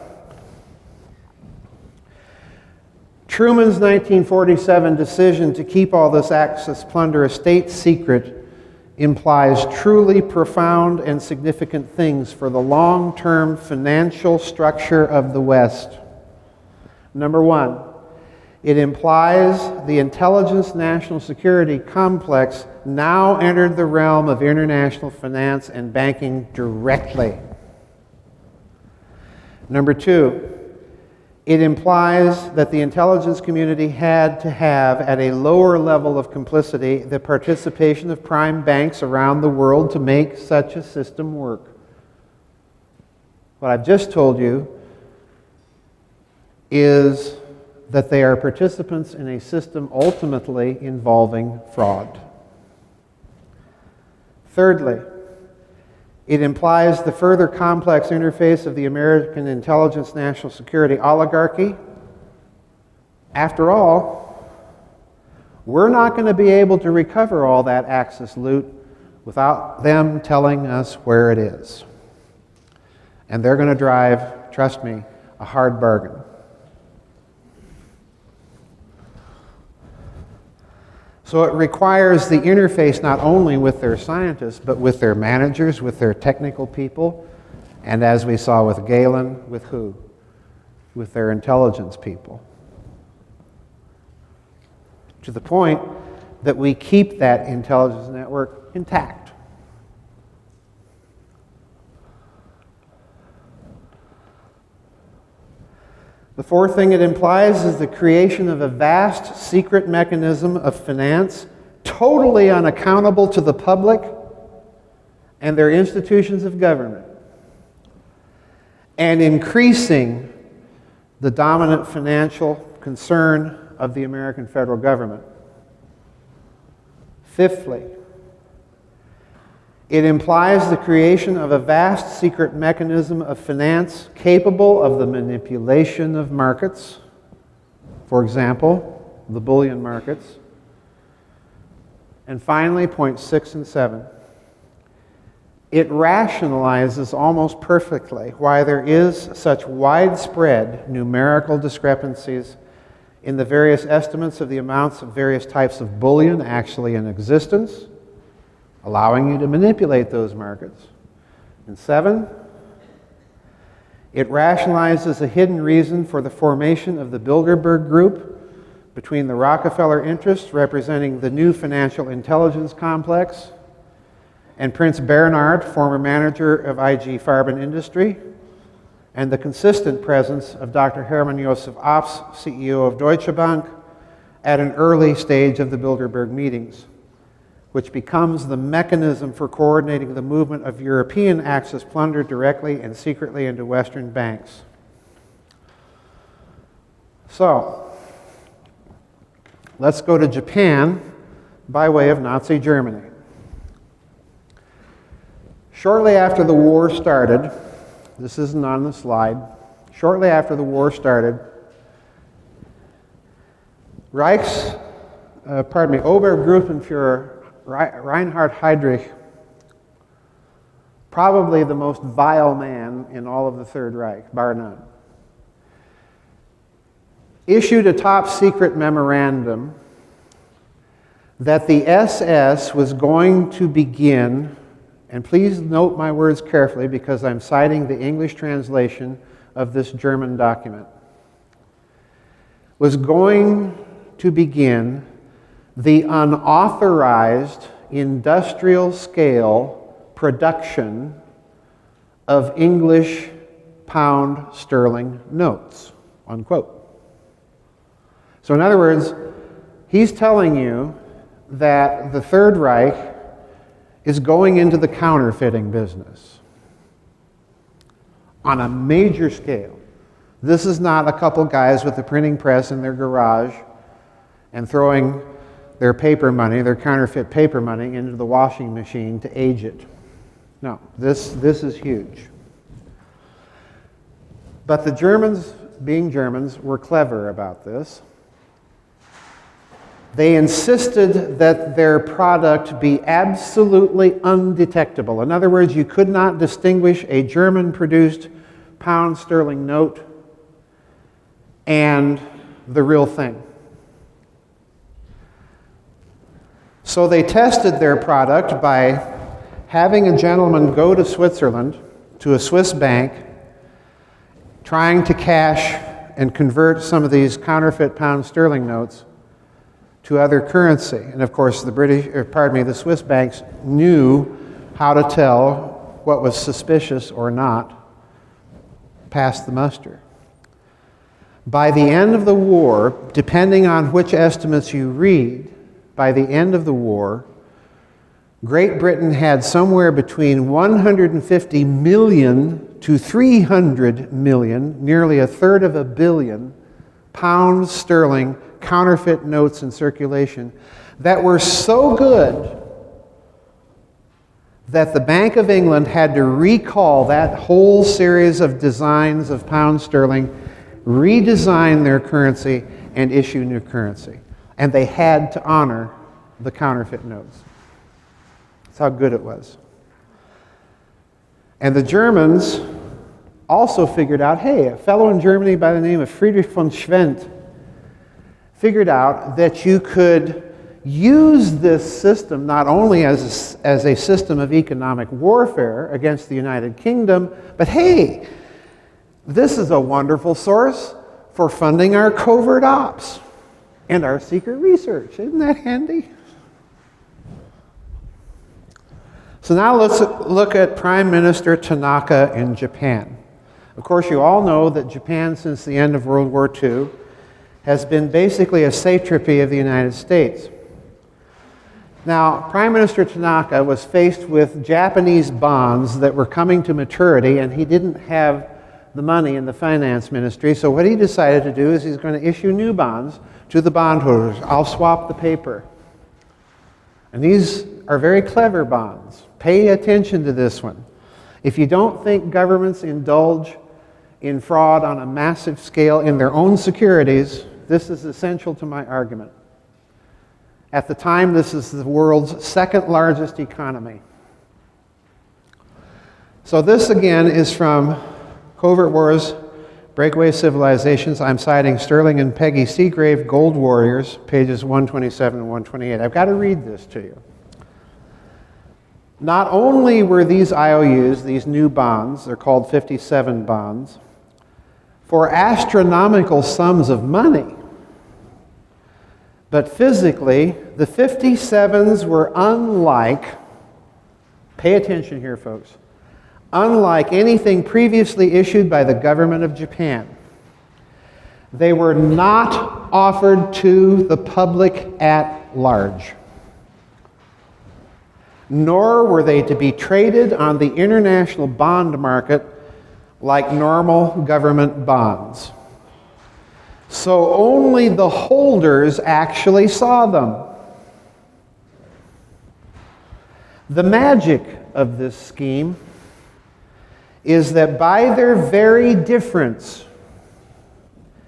Truman's 1947 decision to keep all this Axis plunder a state secret implies truly profound and significant things for the long-term financial structure of the West. Number one, it implies the intelligence national security complex now entered the realm of international finance and banking directly. Number two, it implies that the intelligence community had to have, at a lower level of complicity, the participation of prime banks around the world to make such a system work. What I've just told you is that they are participants in a system ultimately involving fraud. Thirdly, It implies the further complex interface of the American intelligence national security oligarchy. After all, we're not going to be able to recover all that Axis loot without them telling us where it is. And they're going to drive, trust me, a hard bargain. So it requires the interface not only with their scientists, but with their managers, with their technical people, and as we saw with Galen, with who? With their intelligence people. To the point that we keep that intelligence network intact. The fourth thing it implies is the creation of a vast secret mechanism of finance, totally unaccountable to the public and their institutions of government, and increasing the dominant financial concern of the American federal government. Fifthly, it implies the creation of a vast secret mechanism of finance capable of the manipulation of markets, for example, the bullion markets. And finally, points 6 and 7. It rationalizes almost perfectly why there is such widespread numerical discrepancies in the various estimates of the amounts of various types of bullion actually in existence, allowing you to manipulate those markets. And 7, it rationalizes a hidden reason for the formation of the Bilderberg Group between the Rockefeller interests representing the new financial intelligence complex and Prince Bernhard, former manager of IG Farben Industry, and the consistent presence of Dr. Hermann Josef Ops, CEO of Deutsche Bank, at an early stage of the Bilderberg meetings, which becomes the mechanism for coordinating the movement of European Axis plunder directly and secretly into Western banks. So, let's go to Japan by way of Nazi Germany. Shortly after the war started, this isn't on the slide, shortly after the war started, Obergruppenführer Reinhard Heydrich, probably the most vile man in all of the Third Reich, bar none, issued a top secret memorandum that the SS was going to begin, and please note my words carefully because I'm citing the English translation of this German document, was going to begin the unauthorized industrial scale production of English pound sterling notes, unquote. So in other words, he's telling you that the Third Reich is going into the counterfeiting business on a major scale. This is not a couple guys with a printing press in their garage and throwing their paper money, their counterfeit paper money, into the washing machine to age it. No, this is huge. But the Germans, being Germans, were clever about this. They insisted that their product be absolutely undetectable. In other words, you could not distinguish a German-produced pound sterling note and the real thing. So they tested their product by having a gentleman go to Switzerland, to a Swiss bank, trying to cash and convert some of these counterfeit pound sterling notes to other currency. And of course, the Swiss banks knew how to tell what was suspicious or not, passed the muster. By the end of the war, depending on which estimates you read, by the end of the war, Great Britain had somewhere between 150 million to 300 million, nearly a third of a billion, pounds sterling counterfeit notes in circulation that were so good that the Bank of England had to recall that whole series of designs of pound sterling, redesign their currency, and issue new currency. And they had to honor the counterfeit notes. That's how good it was. And the Germans also figured out, hey, a fellow in Germany by the name of Friedrich von Schwendt figured out that you could use this system not only as a system of economic warfare against the United Kingdom, but hey, this is a wonderful source for funding our covert ops and our secret research. Isn't that handy? So now let's look at Prime Minister Tanaka in Japan. Of course, you all know that Japan, since the end of World War II, has been basically a satrapy of the United States. Now, Prime Minister Tanaka was faced with Japanese bonds that were coming to maturity, and he didn't have the money in the finance ministry, so what he decided to do is he's going to issue new bonds to the bondholders. I'll swap the paper. And these are very clever bonds. Pay attention to this one. If you don't think governments indulge in fraud on a massive scale in their own securities, this is essential to my argument. At the time, this is the world's second largest economy. So this again is from Covert Wars, Breakaway Civilizations. I'm citing Sterling and Peggy Seagrave, Gold Warriors, pages 127 and 128. I've got to read this to you. Not only were these IOUs, these new bonds, they're called 57 bonds, for astronomical sums of money, but physically, the 57s were unlike, pay attention here, folks, unlike anything previously issued by the government of Japan. They were not offered to the public at large, nor were they to be traded on the international bond market like normal government bonds. So only the holders actually saw them. The magic of this scheme is that by their very difference,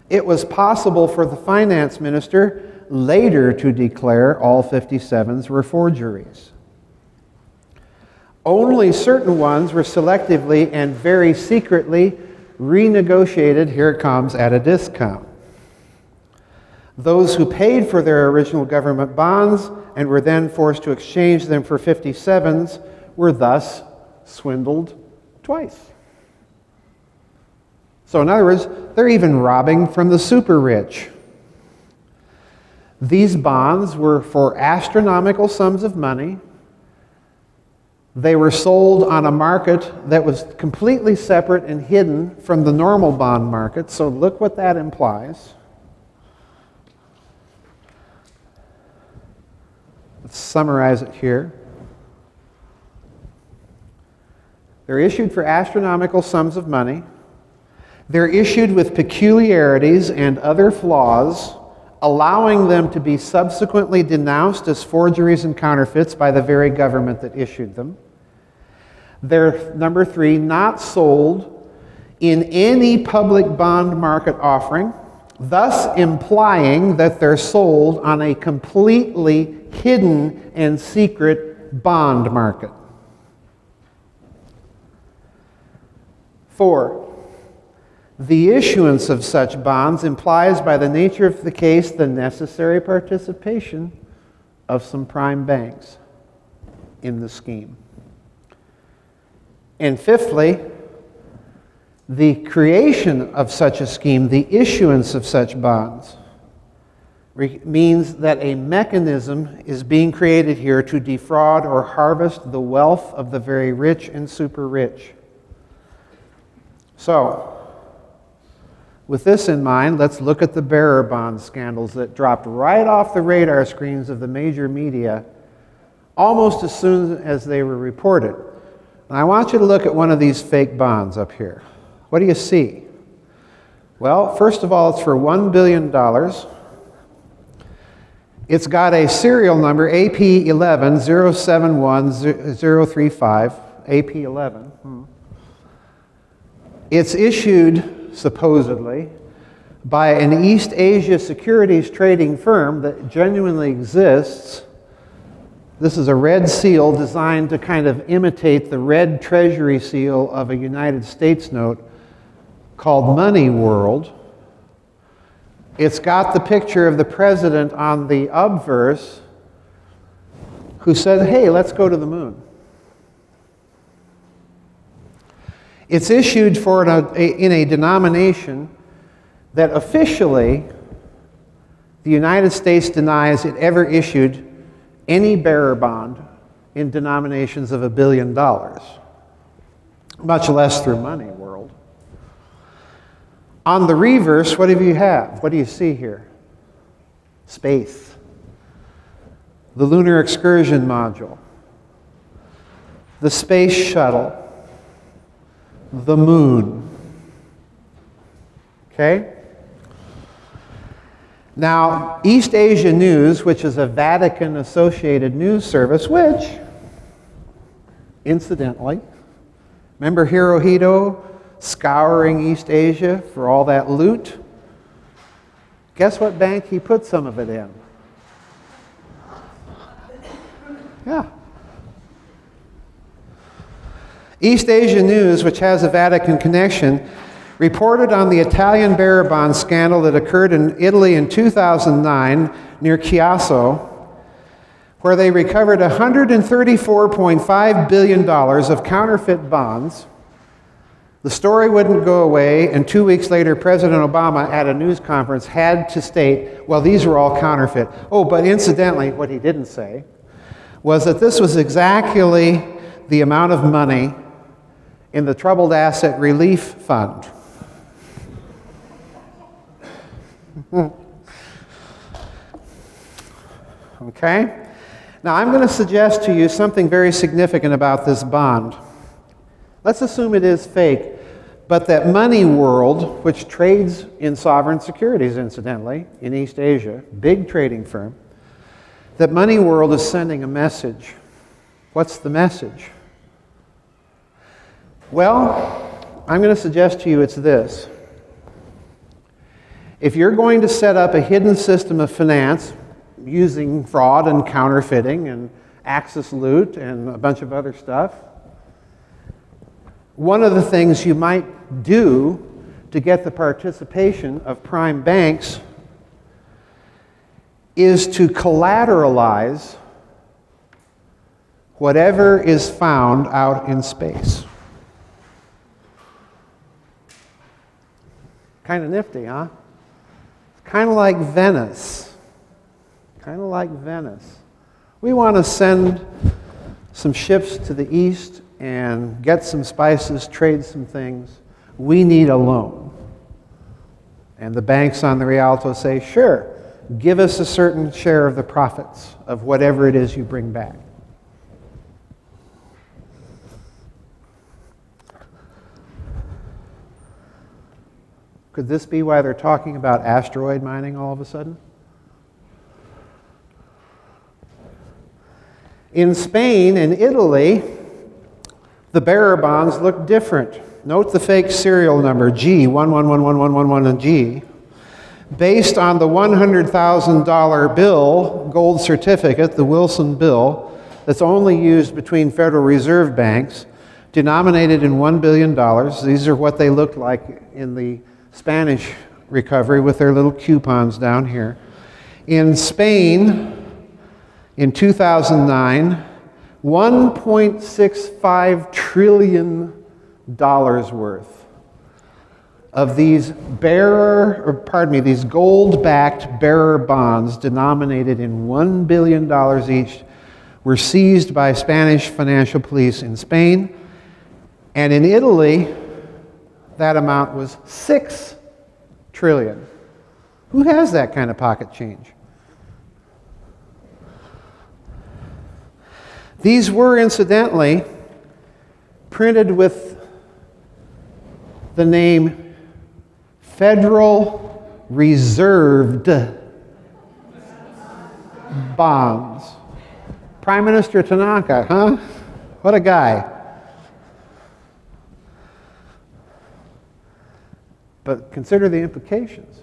it was possible for the finance minister later to declare all 57s were forgeries. Only certain ones were selectively and very secretly renegotiated, here it comes, at a discount. Those who paid for their original government bonds and were then forced to exchange them for 57s were thus swindled twice. So in other words, they're even robbing from the super rich. These bonds were for astronomical sums of money. They were sold on a market that was completely separate and hidden from the normal bond market. So look what that implies. Let's summarize it here. They're issued for astronomical sums of money. They're issued with peculiarities and other flaws, allowing them to be subsequently denounced as forgeries and counterfeits by the very government that issued them. They're, number three, not sold in any public bond market offering, thus implying that they're sold on a completely hidden and secret bond market. 4, the issuance of such bonds implies by the nature of the case the necessary participation of some prime banks in the scheme. And fifthly, the creation of such a scheme, the issuance of such bonds, means that a mechanism is being created here to defraud or harvest the wealth of the very rich and super rich. So, with this in mind, let's look at the bearer bond scandals that dropped right off the radar screens of the major media almost as soon as they were reported. And I want you to look at one of these fake bonds up here. What do you see? Well, first of all, it's for $1 billion. It's got a serial number, AP11071035, AP11. It's issued, supposedly, by an East Asia securities trading firm that genuinely exists. This is a red seal designed to kind of imitate the red treasury seal of a United States note called Money World. It's got the picture of the president on the obverse who said, hey, let's go to the moon. It's issued in a denomination that officially the United States denies it ever issued any bearer bond in denominations of $1 billion, much less through Money World. On the reverse, what do you have? What do you see here? Space. The Lunar Excursion Module. The Space Shuttle. The Moon. Okay? Now, East Asia News, which is a Vatican-associated news service, which, incidentally, remember Hirohito scouring East Asia for all that loot? Guess what bank he put some of it in? Yeah. East Asia News, which has a Vatican connection, reported on the Italian bearer bond scandal that occurred in Italy in 2009 near Chiasso, where they recovered $134.5 billion of counterfeit bonds. The story wouldn't go away, and 2 weeks later, President Obama, at a news conference, had to state, well, these were all counterfeit. Oh, but incidentally, what he didn't say was that this was exactly the amount of money in the Troubled Asset Relief Fund. Okay? Now, I'm going to suggest to you something very significant about this bond. Let's assume it is fake, but that Money World, which trades in sovereign securities, incidentally, in East Asia, big trading firm, that Money World is sending a message. What's the message? Well, I'm going to suggest to you it's this. If you're going to set up a hidden system of finance using fraud and counterfeiting and Axis loot and a bunch of other stuff, one of the things you might do to get the participation of prime banks is to collateralize whatever is found out in space. Kind of nifty, huh? Kind of like Venice. Kind of like Venice. We want to send some ships to the east and get some spices, trade some things. We need a loan. And the banks on the Rialto say, sure, give us a certain share of the profits of whatever it is you bring back. Could this be why they're talking about asteroid mining all of a sudden? In Spain and Italy, the bearer bonds look different. Note the fake serial number, G, 11111111 and G. Based on the $100,000 bill, gold certificate, the Wilson bill, that's only used between Federal Reserve banks, denominated in $1 billion. These are what they looked like in the Spanish recovery with their little coupons down here. In Spain, in 2009, $1.65 trillion worth of these these gold-backed bearer bonds denominated in $1 billion each were seized by Spanish financial police in Spain. And in Italy, that amount was $6 trillion. Who has that kind of pocket change? These were, incidentally, printed with the name Federal Reserved. bonds. Prime Minister Tanaka, huh? What a guy. But consider the implications.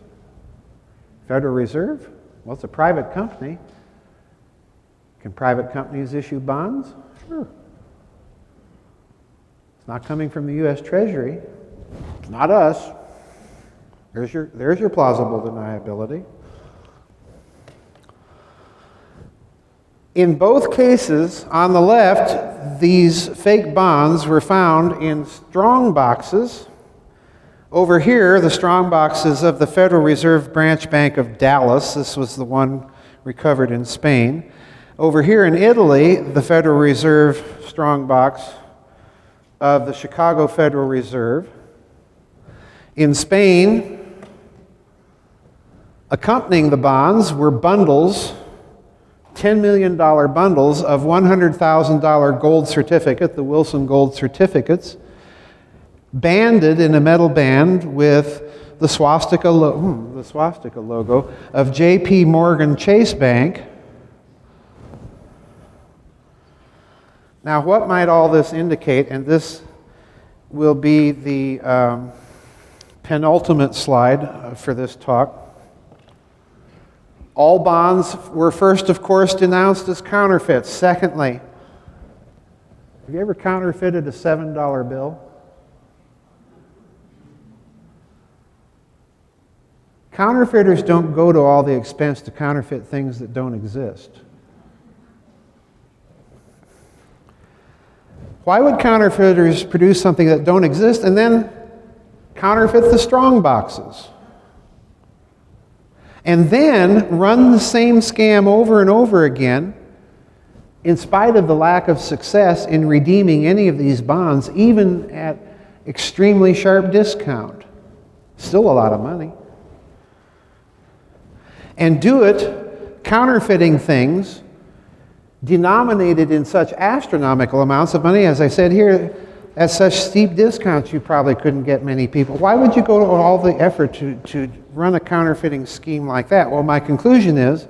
Federal Reserve, well, it's a private company. Can private companies issue bonds? Sure. It's not coming from the U.S. Treasury. Not us. There's your plausible deniability. In both cases, on the left, these fake bonds were found in strong boxes. Over here, the strong boxes of the Federal Reserve Branch Bank of Dallas. This was the one recovered in Spain. Over here in Italy, the Federal Reserve strong box of the Chicago Federal Reserve. In Spain, accompanying the bonds were bundles, $10 million bundles of $100,000 gold certificate, the Wilson gold certificates, banded in a metal band with the swastika logo of J.P. Morgan Chase Bank. Now, what might all this indicate? And this will be the penultimate slide for this talk. All bonds were first, of course, denounced as counterfeits. Secondly, have you ever counterfeited a $7 bill? Counterfeiters don't go to all the expense to counterfeit things that don't exist. Why would counterfeiters produce something that don't exist and then counterfeit the strong boxes? And then run the same scam over and over again in spite of the lack of success in redeeming any of these bonds, even at extremely sharp discount. Still a lot of money. And do it counterfeiting things denominated in such astronomical amounts of money, as I said here, at such steep discounts you probably couldn't get many people. Why would you go to all the effort to run a counterfeiting scheme like that? Well, my conclusion is,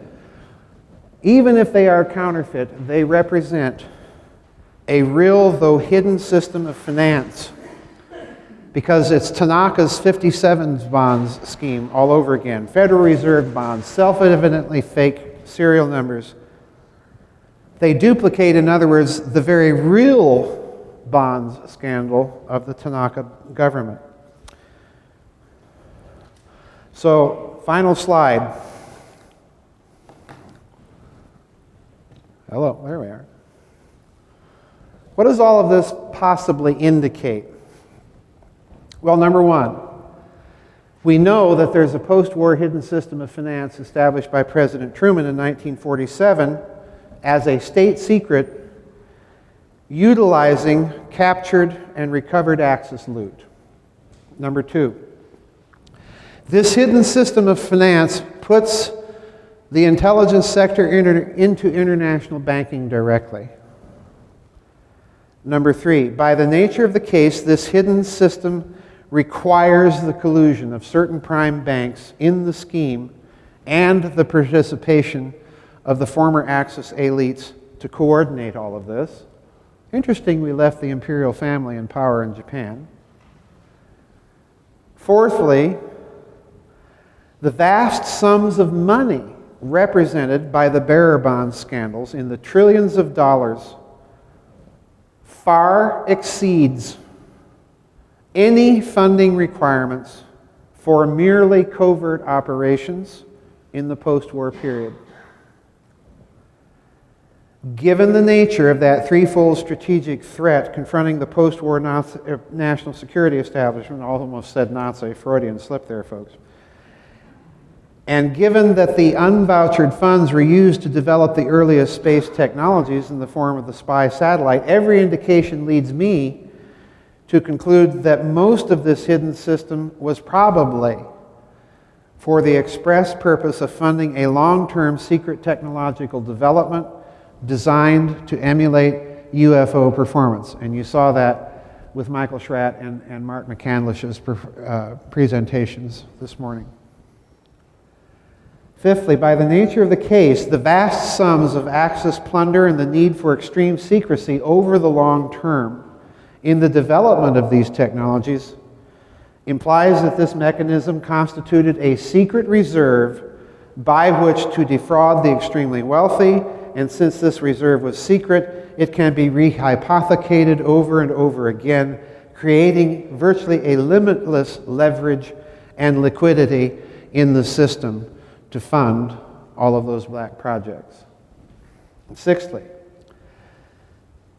even if they are counterfeit, they represent a real, though hidden, system of finance. Because it's Tanaka's 57 bonds scheme all over again. Federal Reserve bonds, self-evidently fake serial numbers. They duplicate, in other words, the very real bonds scandal of the Tanaka government. So, final slide. Hello, there we are. What does all of this possibly indicate? Well, number one, we know that there's a post-war hidden system of finance established by President Truman in 1947 as a state secret, utilizing captured and recovered Axis loot. Number two, this hidden system of finance puts the intelligence sector into international banking directly. Number three, by the nature of the case, this hidden system requires the collusion of certain prime banks in the scheme and the participation of the former Axis elites to coordinate all of this. Interesting, we left the imperial family in power in Japan. Fourthly, the vast sums of money represented by the bearer bond scandals in the trillions of dollars far exceeds any funding requirements for merely covert operations in the post-war period. Given the nature of that threefold strategic threat confronting the post-war national security establishment, almost said Nazi, Freudian slip there, folks, and given that the unvouchered funds were used to develop the earliest space technologies in the form of the spy satellite, every indication leads me to conclude that most of this hidden system was probably for the express purpose of funding a long-term secret technological development designed to emulate UFO performance. And you saw that with Michael Schratt and Mark McCandlish's presentations this morning. Fifthly, by the nature of the case, the vast sums of Axis plunder and the need for extreme secrecy over the long term in the development of these technologies implies that this mechanism constituted a secret reserve by which to defraud the extremely wealthy, and since this reserve was secret, it can be rehypothecated over and over again, creating virtually a limitless leverage and liquidity in the system to fund all of those black projects. Sixthly,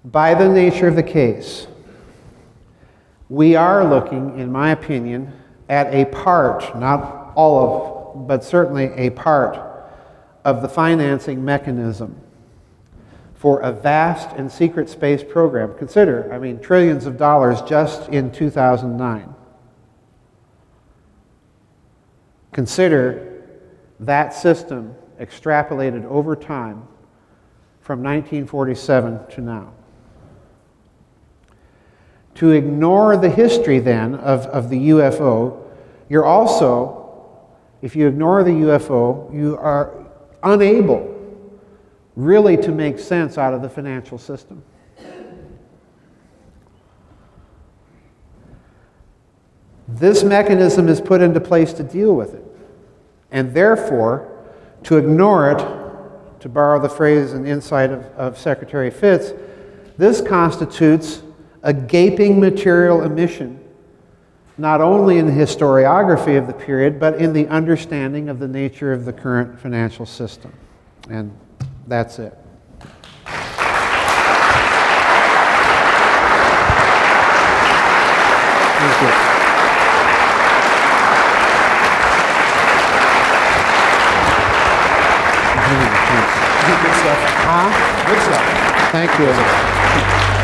by the nature of the case, we are looking, in my opinion, at a part, not all of, but certainly a part of the financing mechanism for a vast and secret space program. Consider, I mean, trillions of dollars just in 2009. Consider that system extrapolated over time from 1947 to now. To ignore the history then of the UFO, you're also, if you ignore the UFO, you are unable really to make sense out of the financial system. This mechanism is put into place to deal with it. And therefore, to ignore it, to borrow the phrase and insight of Secretary Fitz, this constitutes a gaping material omission, not only in the historiography of the period, but in the understanding of the nature of the current financial system. And that's it. Thank you. Good stuff. Huh? Good stuff. Thank you.